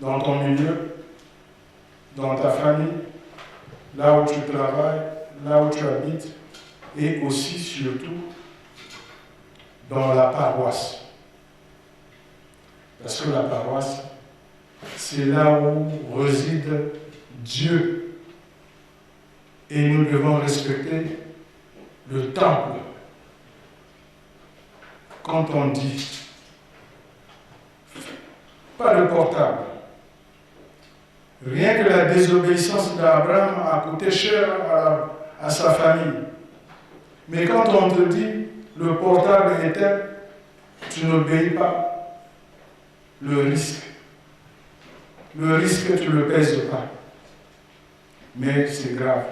Dans ton milieu, dans ta famille, là où tu travailles, là où tu habites, et aussi, surtout, dans la paroisse. Parce que la paroisse, c'est là où réside Dieu. Et nous devons respecter le temple. Quand on dit, pas de portable. Rien que la désobéissance d'Abraham a coûté cher à sa famille. Mais quand on te dit, le portable est éteint, tu n'obéis pas. Le risque, tu ne le pèses pas. Mais c'est grave.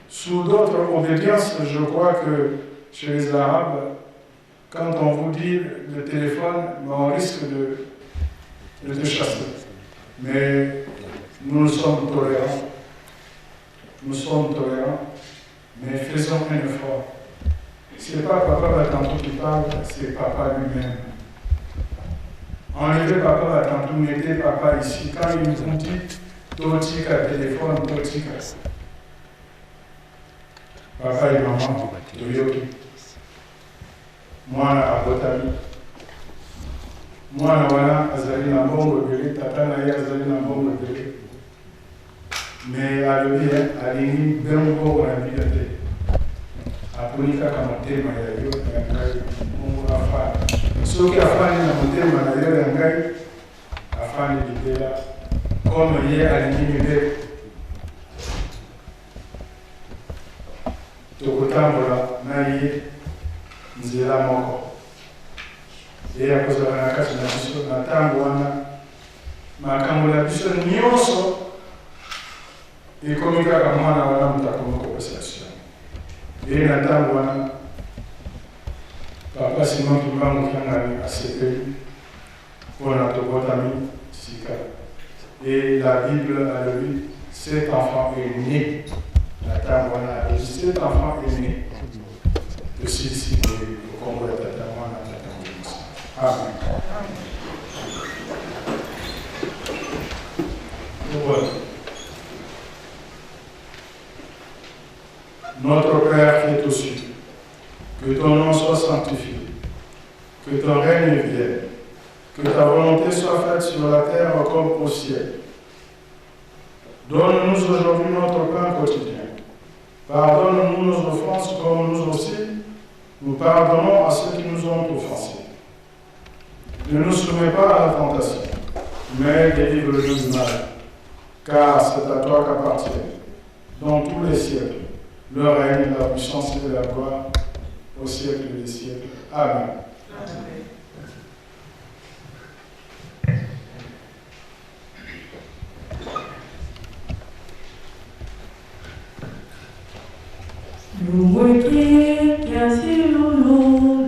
Sous d'autres obédiences, je crois que chez les Arabes, quand on vous dit le téléphone, on risque de te chasser. Mais nous sommes tolérants. Nous sommes tolérants, mais faisons un effort. Ce n'est pas Papa Batantou qui parle, c'est Papa lui-même. Enlevez Papa Batantou, mettez Papa ici. Quand il nous dit Totika, téléphone, Totika. Papa et maman, Toyoki. Moi, Abotami. Moi, Wana, Azali Nambongo, Tata Naya, Azali Nambongo, mais à l'objet, à l'ennemi, Bengo, la bibliothèque. Aponika Kamote, Mayayo, Yankai, Mungu Rafa. soki afani na motema na yo ya ngai afani libela comme ye alingi mibeko tokotambola na ye nzela moko ye akozala na kati na biso na ntango wana makambo na biso nyonso ekomi kaka mwana wana moto akomi kopesa biso ye na ntango wana Papa Simon Kimbangu Kiangani asepeli mpona tobotami sika. Et la Bible a dit cet enfant est né. La Tangwana a dit cet enfant est né. De ceci, au Congo de Tangwana, Amen. Voilà. Notre Père qui est aux cieux, que ton nom soit sanctifié, que ton règne vienne, que ta volonté soit faite sur la terre comme au ciel. Donne-nous aujourd'hui notre pain quotidien. Pardonne-nous nos offenses comme nous aussi, nous pardonnons à ceux qui nous ont offensés. Ne nous soumets pas à la tentation, mais délivre-nous du mal, car c'est à toi qu'appartient, dans tous les siècles, le règne, la puissance et la gloire, au siècle des siècles. Amen. Lumweke, kiasi lulu,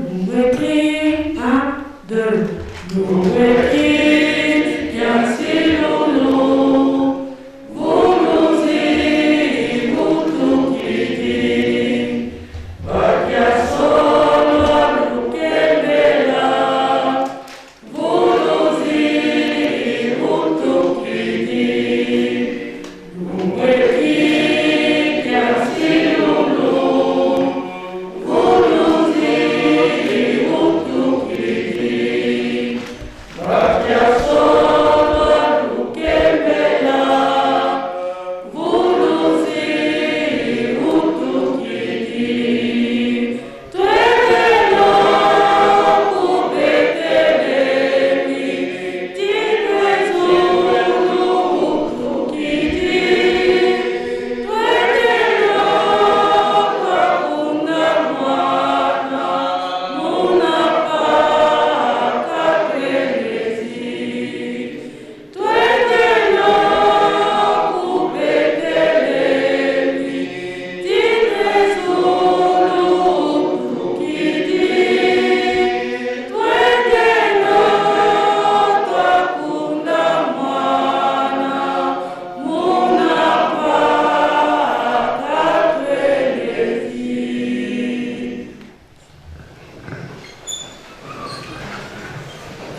lumweke, 1, 2. Lumweke, kiasi lulu, vuluzi, vutukiki, bakia solo, lukebela, vuluzi, vutukiki, lumweke, kiasi lulu,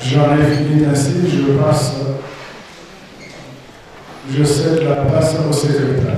J'en ai fini ainsi, je cède la place au secrétaire.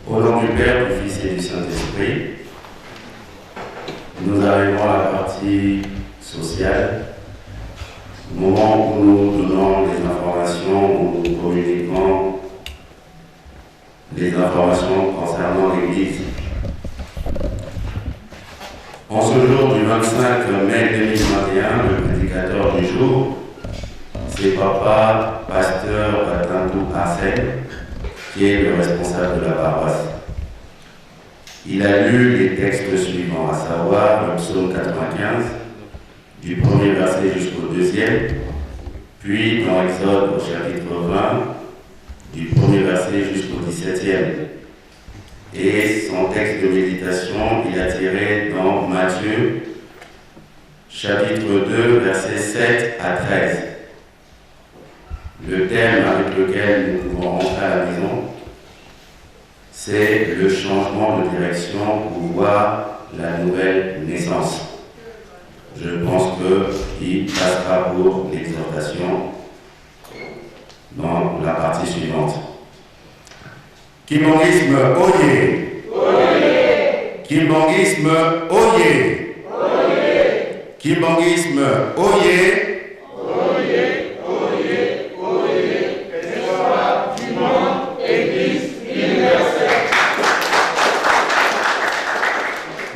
Au nom du Père, du Fils et du Saint-Esprit, nous arrivons à la partie sociale, moment où nous donnons les informations, où nous communiquons les informations concernant l'Église. En ce jour du 25 mai 2021, le prédicateur du jour, c'est Papa Pasteur Batandou Arsène, qui est le responsable de la paroisse. Il a lu les textes suivants, à savoir le psaume 95, du premier verset jusqu'au deuxième, puis dans Exode au chapitre 20, du premier verset jusqu'au 17e. Et son texte de méditation, il a tiré dans Matthieu, chapitre 2, versets 7 à 13. Le thème avec lequel nous pouvons rentrer à la maison, c'est le changement de direction pour voir la nouvelle naissance. Je pense qu'il passera pour l'exhortation dans la partie suivante. Kimbongisme, oyez! Kimbongisme, oyez! Kimbongisme, oyez!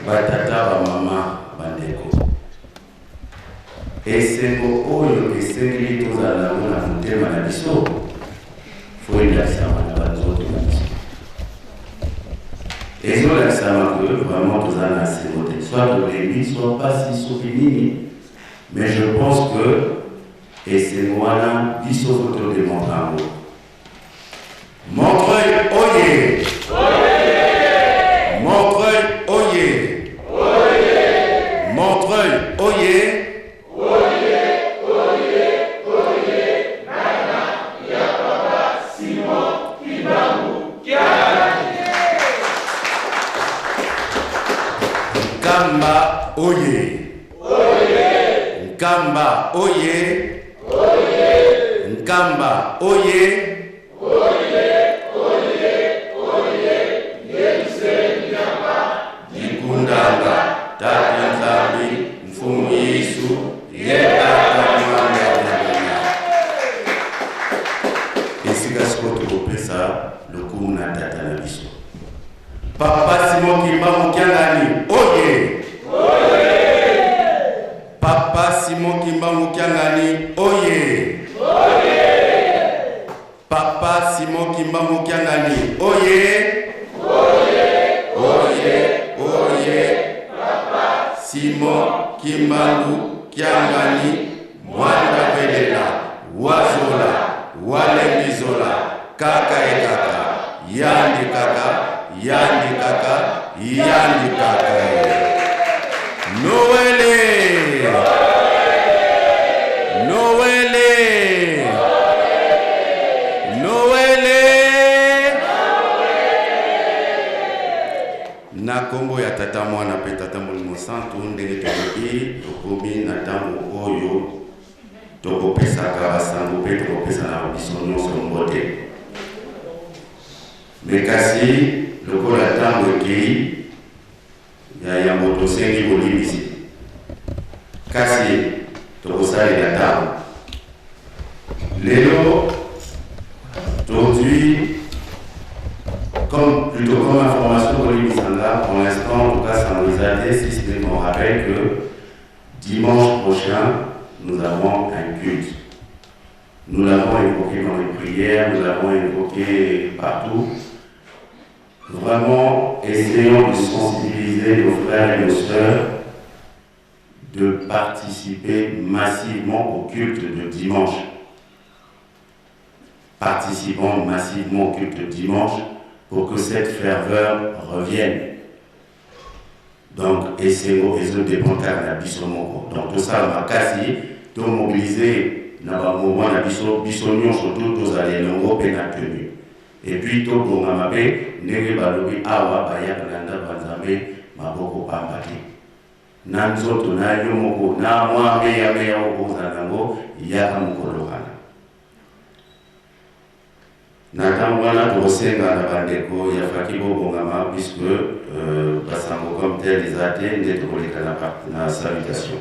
Batata mama bandeko. Esengo oyo esengeli tozala na motema na biso. Faut endakisama na banzoto na biso. Ezolakisama que vraiment tozala na semote. Soit tolembi, soit pas si souvenir. Mais je pense que esengo wana biso foto démontre amour. Montreuil oyez! Montreuil oyez! Montreuil, oyez! Nana, Yapapa, Simon, Kimbambu, Kialani. Nkamba, oyez! Nkamba, oyez! Nkamba, oyez! Dikundanga, Tatanzambi, Mfumu Yesu, esika sikoyo tokopesa lokumu na tata na biso. Papa Simon Kimbangu Kiangani, oye! Papa Simon Kimbangu Kiangani, oye! Papa Simon Kimbangu Kiangani, oye! Simon Kimbangu Kiangani, Mwanda Velela, Wazola, Walembizola, Kaka e Kaka, Yandi Kaka, Yandi Kaka, Yandi Kaka. Noël! Na kombo ya tata mwana pe tata molimo santo ndenge tokoki tokomi na ntango oyo tokopesaka basango mpe tokopesa na biso nyonso mbote. Me kasi lokola ntango ekei ya moto osengi bolimbisi kasi tokosalela ntango lelo tozwi plutôt comme information pour l'Imisanga, pour l'instant, en tout cas, ça nous a dit, si ce n'est qu'on rappelle que dimanche prochain, nous avons un culte. Nous l'avons évoqué dans les prières, nous l'avons évoqué partout. Vraiment, essayons de sensibiliser nos frères et nos sœurs de participer massivement au culte de dimanche. Participons massivement au culte de dimanche pour que cette ferveur revienne. Donc, essayons de dépendre de Bissomoko. Donc, tout ça, ma kasi, de mobiliser dans le moment de Bissomio, surtout, tous allez longo pénatenu. Et puis, tout le monde m'a fait, n'est pas le awa, baya, balanda, banzame, ma boko pambaki. Nanzo, tonayo, moko, na moi, meya, obo, zanango, yaka, moko, lohana. Nathan wana tosenga na bandeko ya faki bobongama puisque basango comme tel les athées nde tokoleka na salutation.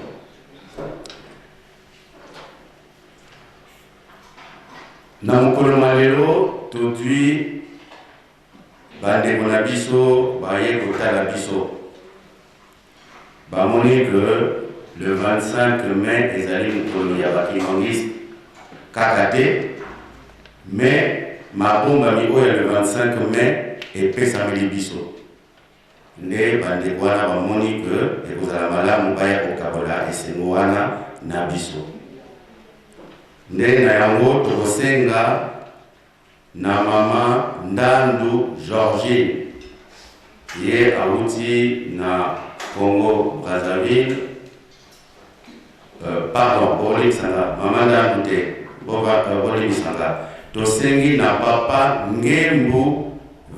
Na mokolo malelo totui bandeko na biso baye kotala biso bamoni que le 25 mai ezali mokolo ya bakimangiste kaka te, mais mabombami oyo le 25 mai epesameli biso nde bandeko wana bamoni ke ekozala malamu baya kokabola esengo wana na biso. Nde na yango tokosenga na mama Ndandu Georgine ye auti na Congo Brazzaville, pardon, Boli Sanga, mama Ndandu te, Boli Sanga. Tosengi na papa Ngembu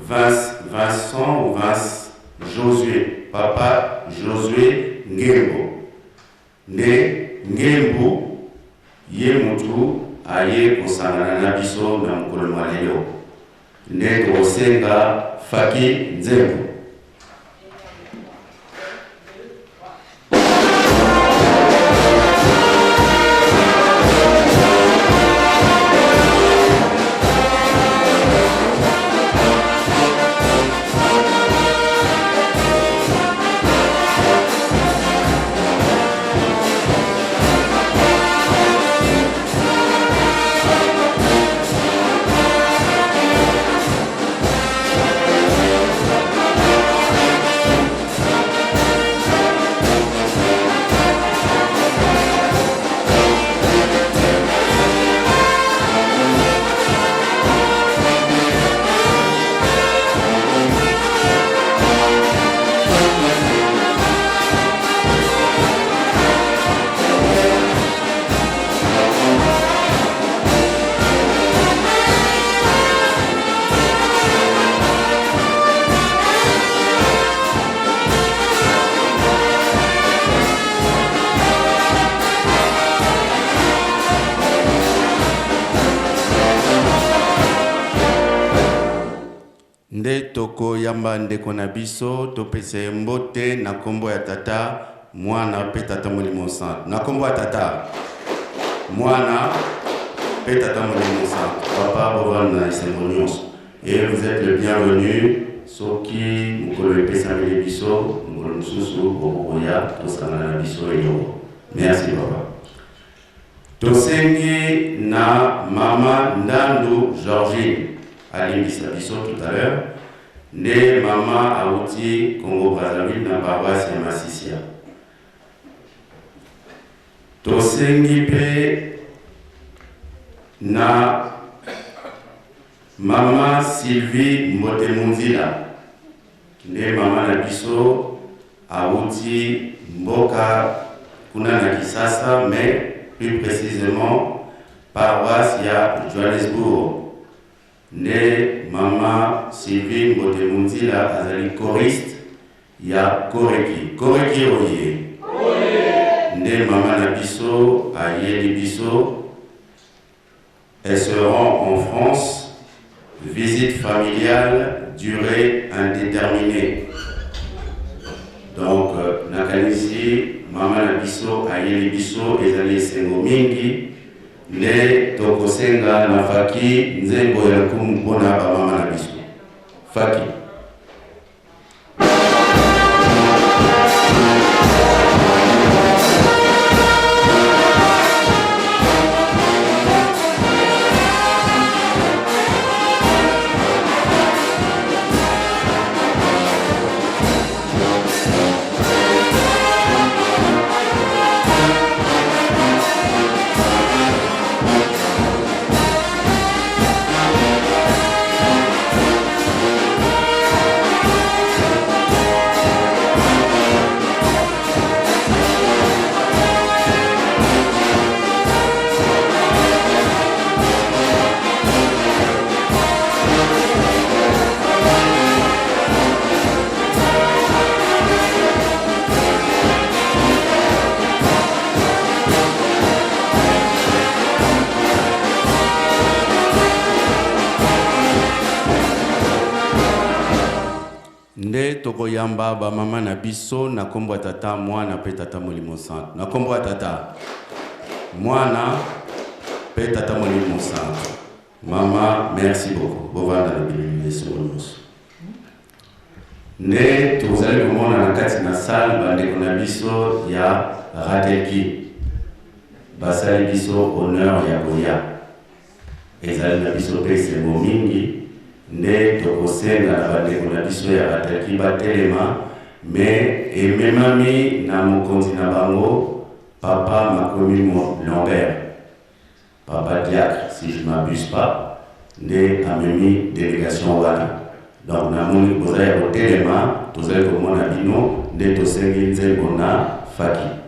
Vincent ou Vince Josué, papa Josué Ngembu. Ne Ngembu ye mutu aye kosangana na biso na mokolo malelo. Ne tosenga Faki Nzembu. Toko yamba ndeko na biso topese mbote na kombo ya tata mwana pe tata molimo sant. Na kombo ya tata mwana pe tata molimo sant. Papa bovana esengo nyonso. Et vous êtes le bienvenu soki mukolo epesa mele biso mukolo mususu bokoya tosangana na biso elongo. Merci papa. Tosengi na mama Ndandu Georgine alimbisa biso tout à l'heure. Ne mama auti Congo Brazzaville na paroisse ya Masisia. Tosengi pe na mama Sylvie Mbotemunzila. Ne mama na biso auti mboka kuna na Kisasa, mais plus précisément paroisse ya Johannesburg. Ne mama Sylvie Mbotemunzila azali choriste ya Koreki. Koreki oye. Ne mama na biso ayeli biso. Elle se rend en France. Visite familiale, durée indéterminée. Donc nakanisi mama na biso ayeli biso ezali sengo mingi. Ne tokosenga na Faki Nzembo ya kumpona ba mama na biso. Faki. nde tokoyamba ba mama na biso na kombo ya tata mwana pe tata molimo santo. Na kombo ya tata mwana pe tata molimo santo. Mama, merci beaucoup. Bovanda na bilili simonos. Nde tozali komona na kati na salle bandeko na biso ya Ratelki. Basali biso honneur ya koya. Ezali na biso pe sembo mingi. Nde tokosenga na bandeko na biso ya Ratelki batelema me ememami na mokonzi na bango Papa Makomi Lambert, Papa Diacre, si je ne m'abuse pas, nde amemi délégation wana. Donc na moni bozali ya kotelema tozali komona bino nde tosengi nzembo na Faki.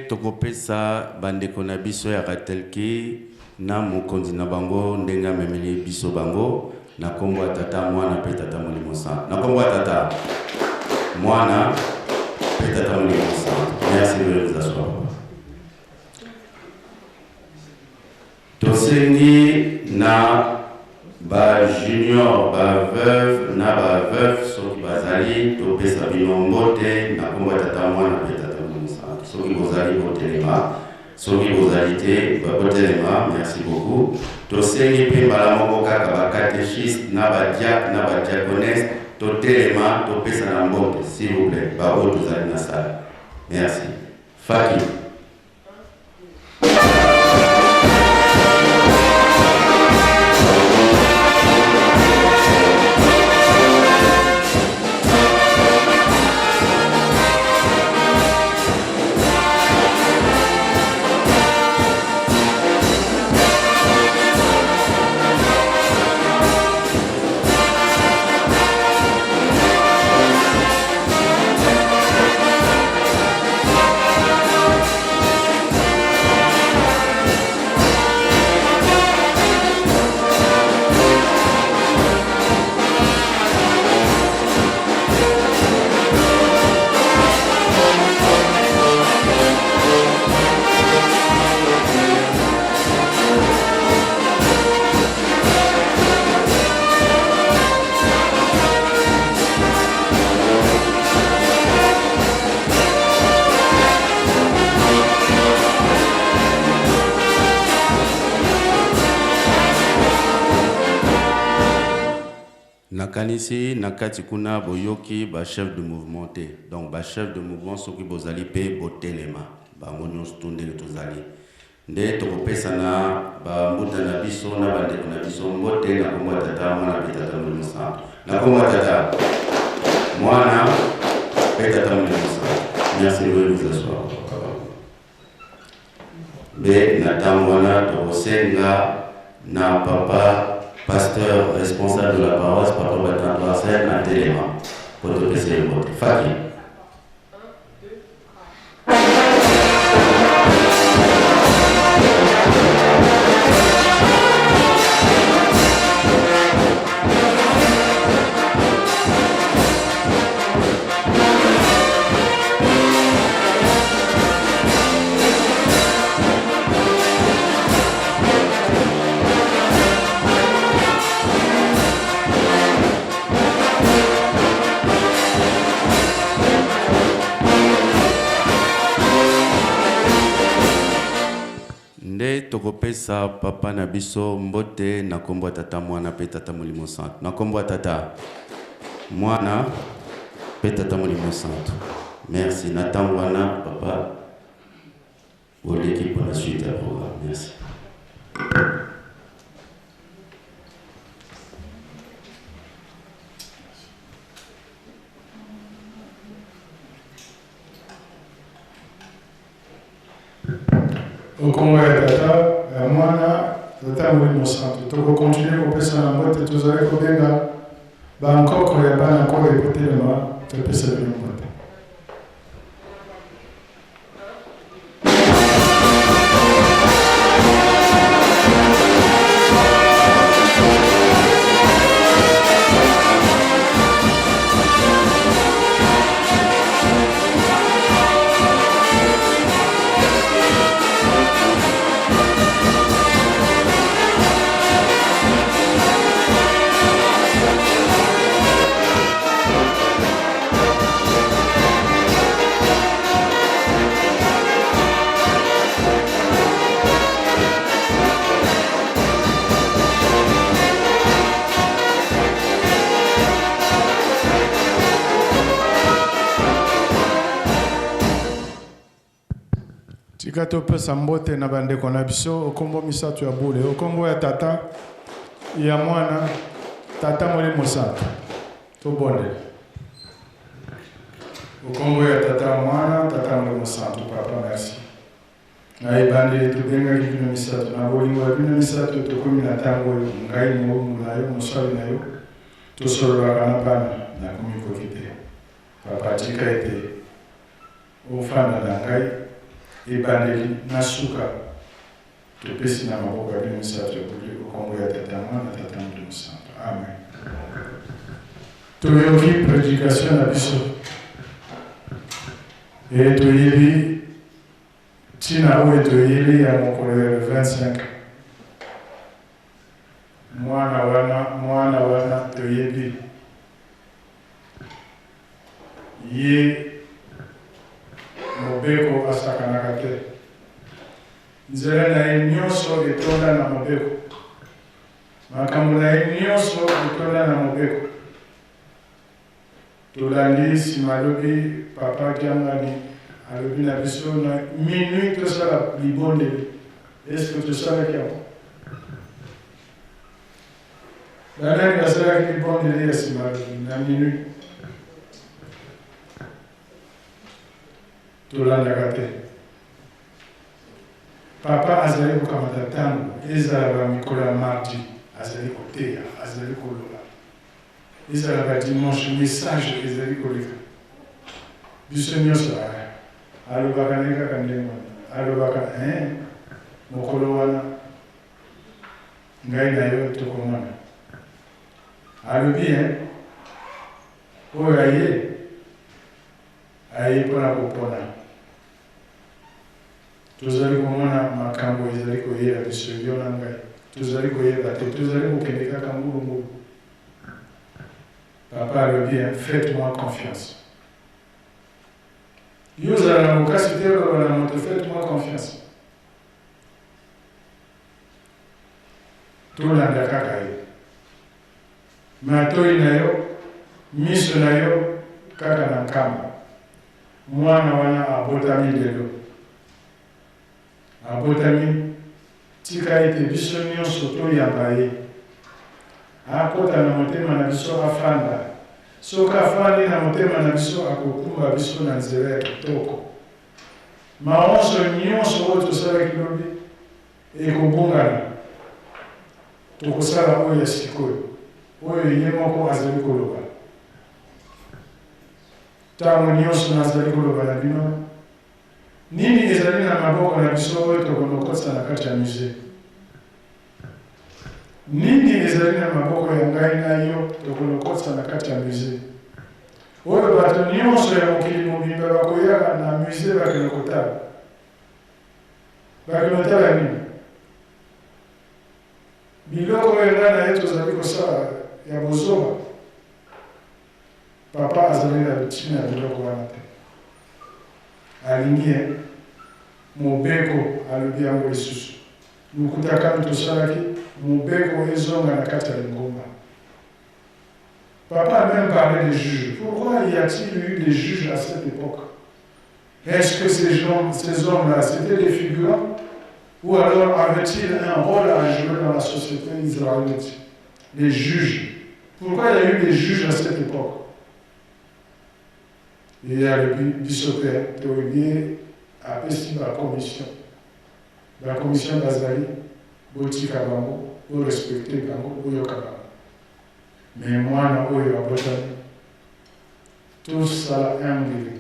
Tokopesa bandeko na biso ya Ratelki na mokonzi na bango ndenga memeli biso bango na kombo ya tata mwana pe tata molimo santo. Na kombo ya tata mwana pe tata molimo santo. Merci de vous asseoir. Tosengi na ba junior ba veuve na ba veuve soki bazali topesa bino mbote na kombo ya tata mwana pe tata soki bozali botelema, soki bozali te botelema, merci beaucoup. Tosengi pe mbala moko kaka ba catéchiste na ba diacre na ba diaconesse totelema topesa na mbote s'il vous plaît. Ba oyo tozali na salle. Merci. Faki. Nakanisi nakati kuna boyoki ba chef de mouvement te. Donc ba chef de mouvement soki bozali pe botelema. Bango nyonso tondele tozali. Nde tokopesa na ba mbuta na biso na bandeko na biso mbote na kombo tata mwana pe tata molimo santo. Na kombo tata mwana pe tata molimo santo. Merci de vous asseoir. Be na tamwana tokosenga na papa pasteur responsable de la paroisse, Papa Batan Marcel, à Téléma, pour te laisser le vote. Faki. tokopesa papa na biso mbote na kombo ya tata mwana pe tata molimo santo. Na kombo ya tata mwana pe tata molimo santo. Merci. Nathan wana papa pour l'équipe pour la suite du programme. Merci. Au Congo ya tata mwana tata molimo santo tokokontinue kopesa na mbote tozali kobenga bankoko ya bana nkoko ekotelema topesa bino mbote. Tika topesa mbote na bandeko na biso okombo misato ya bule okombo ya tata ya mwana tata molimo santo tobondela okombo ya tata mwana tata molimo santo papa merci na ibandeli tobengaki bino misato na bolingo ya bino misato tokomi na ntango oyo ngai momu na yo mosali na yo tosololaka na bana nakomi koki te papa tika ete ofanda na ngai ibandeli nasuka topesi na maboko ya bino misato ebuli okombo ya tata mwana tata molimo santo amen. Toyoki prédication na biso e toyebi ntina oyo toyebi ya mokolo ya 25 mwana wana toyebi ye mobeko asakanaka te nzela na ye nyonso etonda na mobeko makambo na ye nyonso etonda na mobeko tolandi nsima alobi papa kiangani alobi na biso na minui tosala libondeli eske tosalaki yango banani basalaki libondeli ya nsima na minui tolandaka te papa azali kokamata ntango ezala bamikolo ya mardi azali koteya azali koloba ezala badimanche message ezali koleka biso nyonso alobaka nde kaka ndenge alobaka mokolo wana ngai na yo tokomona alobi oyo aye mpona kopona tozali komona makambo ezali koyeba biso yo na ngai tozali koyeba te tozali kokende kaka ngulungulu papa alobi faites-moi confiance yo ozala na mokasi te oloba na moto faites-moi confiance tolanda kaka ye matoi na yo miso na yo kaka na nkamba mwana wana abotami lelo abotami tika ete biso nyonso toyamba ye akota na motema na biso afanda soki afandi na motema na biso akokumba biso na nzela ya kitoko maonso nyonso oyo tosalaki lobi ekobongana tokosala oyo ya sikoyo oyo ye moko azali koloba ntango nyonso nazali koloba na bino nini ezali na maboko na biso oyo tokolokotisa na kati ya musée nini ezali na maboko ya ngai na yo tokolokotisa na kati ya musée oyo bato nyonso ya mokili mobimba bakoyaka na musée bakende kotala nini biloko oyo ngai na ye tozali kosala ya bozoba papa azali na ntina ya biloko wana te alingi mobeko alobi yango lisusu Mukutaka Tosalaki, Moubeko et Zonga na Katalingoma. Papa a même parlé des juges. Pourquoi y a-t-il eu des juges à cette époque? Est-ce que ces hommes-là, c'était des figurants? Ou alors avaient-ils un rôle à jouer dans la société israélite? Les juges. Pourquoi il y a eu des juges à cette époque? Il y a le bisopère Théolie à Pesti la commission. La commission d'Azali, Boti Kabango, pour respecter Bango, Oyo Kabango. Mais moi, je suis à Botani. Tout ça est un guéri.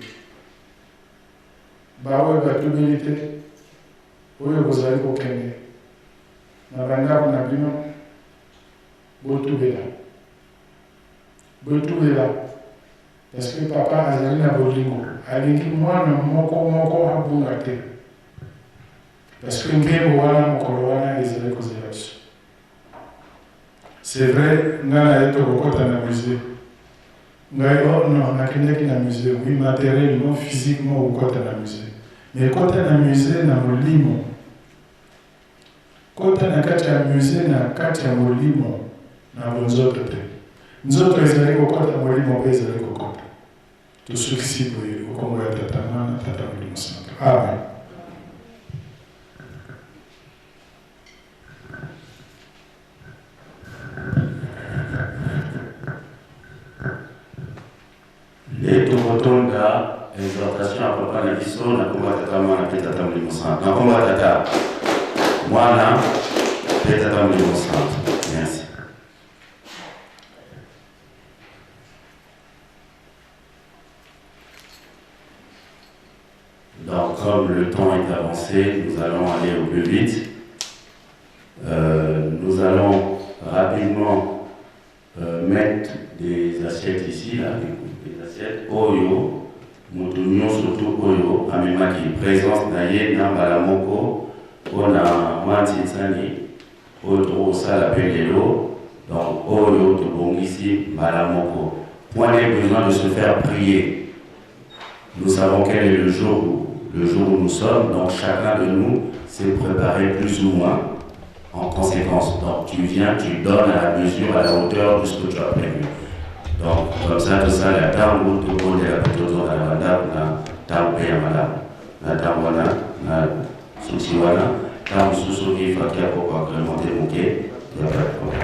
Bawe batubelite, Oyo Bozali Kokende. Nabanda Nabino, Botubela. Botubela. Parce que papa Azali na Bolingo. Alingi moi, moko abungate. Parce que Mbembo wana mokolo wana ezali kozela biso. C'est vrai, ngana yeto kokota na musée. Ngai non, nakendeki na musée, oui, matériellement, physiquement kokota na musée. Mais kota na musée na molimo. Kota na kati ya musée na kati ya molimo na bonzoto te. Nzoto ezali kokota molimo pe ezali kokota. Tosukisi boye okongo ya tatama na tata molimo santo. Amen. Les Tomotonga, exhortation à Papa Nabiso, na combatata mwana petata mulimo santo. Na combatata mwana petata mulimo santo. Merci. Donc, comme le temps est avancé, nous allons aller au plus vite. Nous allons rapidement mettre des assiettes ici, là, des assiettes Oyo, Moutounion surtout Oyo, Amemaki, présence Naye, Nambala Moko, Ona Mantinsani, Oyo Sala Pelelo, donc Oyo, Tobongisi, Malamoko. Point de besoin de se faire prier. Nous savons quel est le jour où nous sommes, donc chacun de nous s'est préparé plus ou moins en conséquence. Donc tu viens, tu donnes à la mesure, à la hauteur de ce que tu as prévu. Donc comme ça, tout ça, la dame où tout le monde est à côté de la madame, la dame paye à madame, la dame wana, la souci wana, la dame sous qui fait qu'il y a pour agrémenter mon quai, il n'y a pas de problème.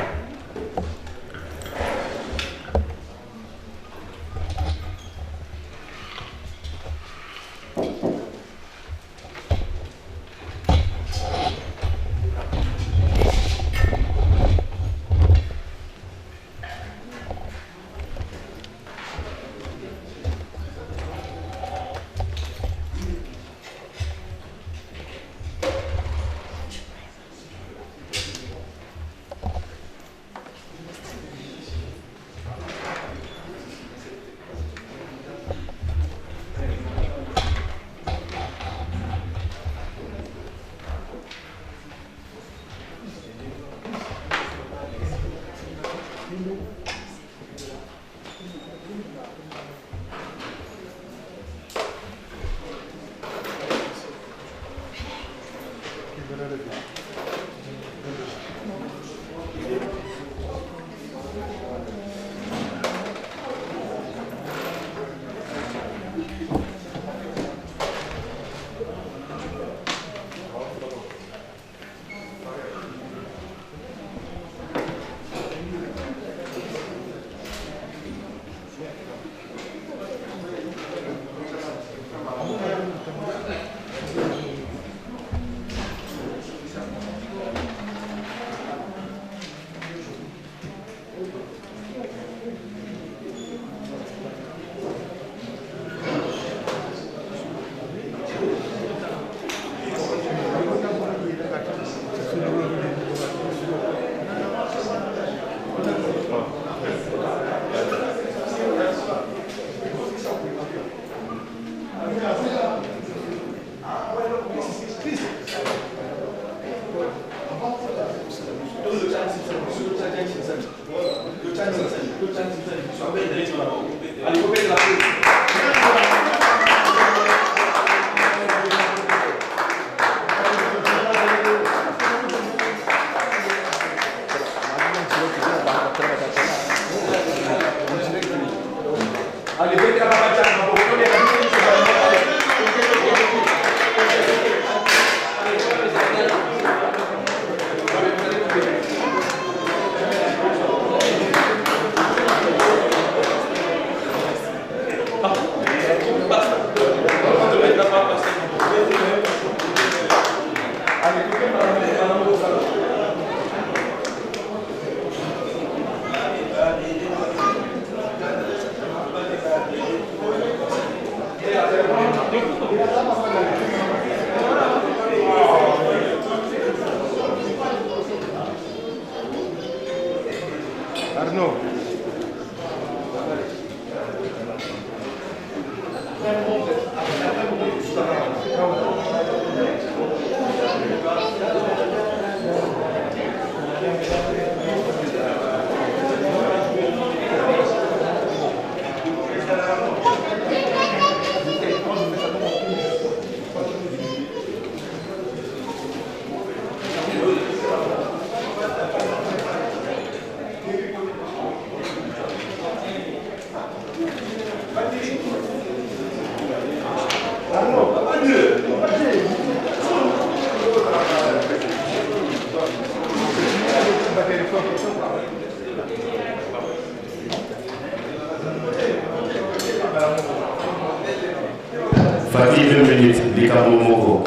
Faki 2 minutes, likambo moko.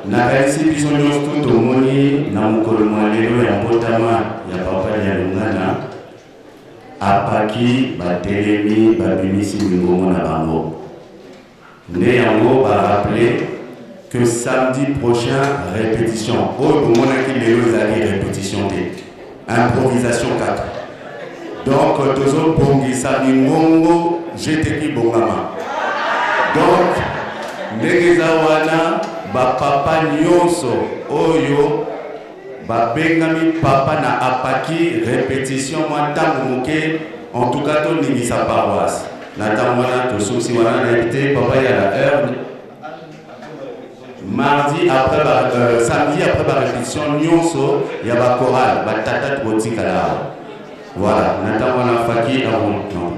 Nakanisi biso nyonso tomoni na mokolo lelo ya mbotama ya papa ya Lungana apaki batelemi babimisi mingongo na bango. Nde yango ba rappeler que samedi prochain répétition. Oyo monaki lelo ezali répétition te. Improvisation 4. Donc tozo bongisa mingongo jeteki bongama. Donc ndegeza wana ba papa nyonso oyo babengami papa na apaki répétition mwantango moke en tout cas to ningisa paroisse na tamwana to sosi wana na été papa ya la heure mardi après samedi après la répétition nyonso ya ba chorale ba tata botika là voilà na tamwana faki avant non.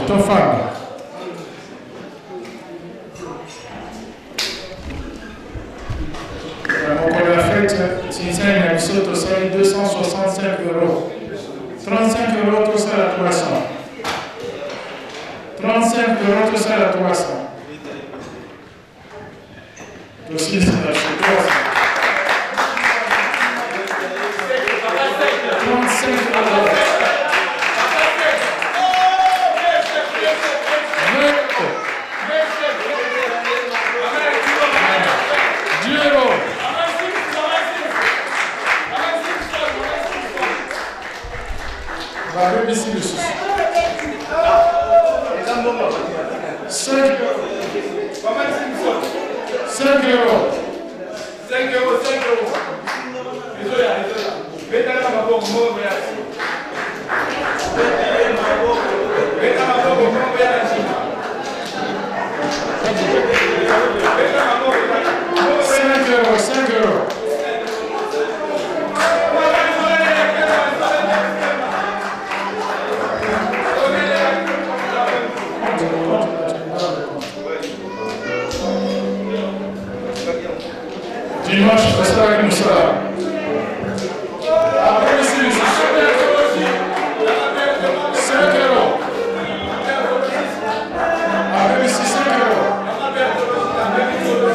Tofan. Mon collègue fait, si ça il a mis sur 265 €. 35 € tout ça à 300. 35 € tout ça à 300. Aussi, c'est la chose. 35 €. Va même ici le souci. 5 €. 5 €. 5 €, 5 €. Désolé. Mettez la main pour moi, Dimanche, restez avec nous ça. Après ici, 5 €. Après ici, 5 €.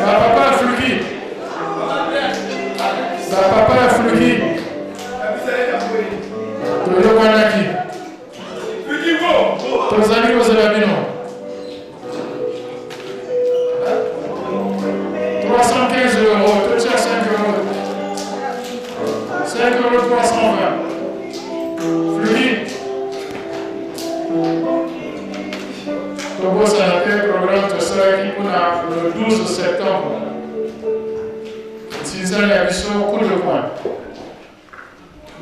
La papa est fluki. La papa est fluki. Todo Wanaki. Tozani Kozalabino. 315 €. Tout ça 5 €. 5 € 320. Fluki. Togo Sanitaire programme de ça qui pour le 12 septembre. Si ça y a un coup de poing.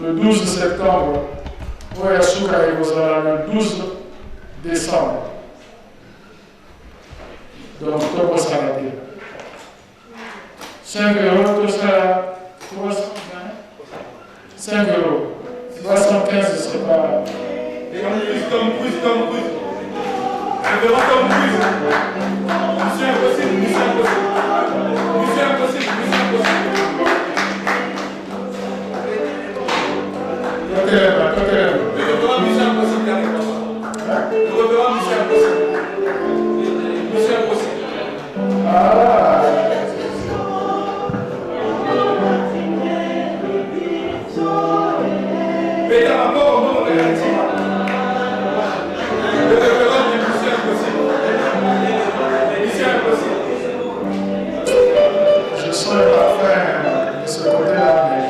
Le 12 septembre. Pour Yasuka et le 12 décembre. Donc Togo Sanitaire. 5 € tout ça 320. 5 €. 315 c'est pas. Tom Cruise. Je veux Tom Cruise. Mission impossible. Je serais parfait de ce côté-là, mais...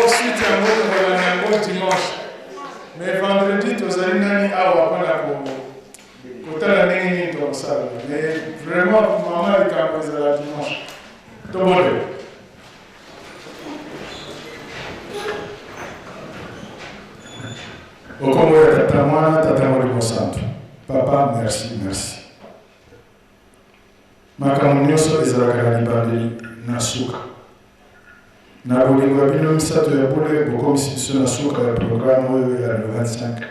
Suite un mot, bon dimanche. Mais vendredi, tu as dit nani awa pona kotala nini to sala. Mais vraiment maman est capable de la dimanche. To bole. Okombo ya tata mwana tata Molimo Santo. Papa, merci, merci. Makambo nyonso ezalaka na libandeli na suka. Na bolingo ya bino misato ya bole bokomisi biso na suka ya programme oyo ya le 25.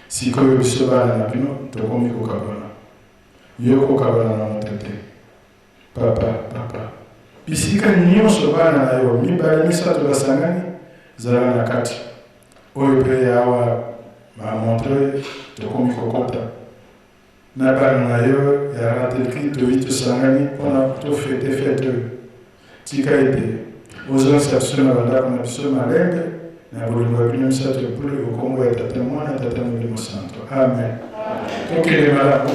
Sikoyo biso bana na bino tokomi kokabana. Yo kokabana na motete. Papa. Bisika nyonso bana na yo mibale misato basangani zala na kati. Oyo pe yawa ma montre tokomi kokota. Na bana na yo ya ratelki toito sangani pona to fete tika ete ozonsi biso na bandako na biso malembe na bolingo ya bino misato epule okombo ya tata mwana tata Molimo Santo. Amen. Tokende malamu.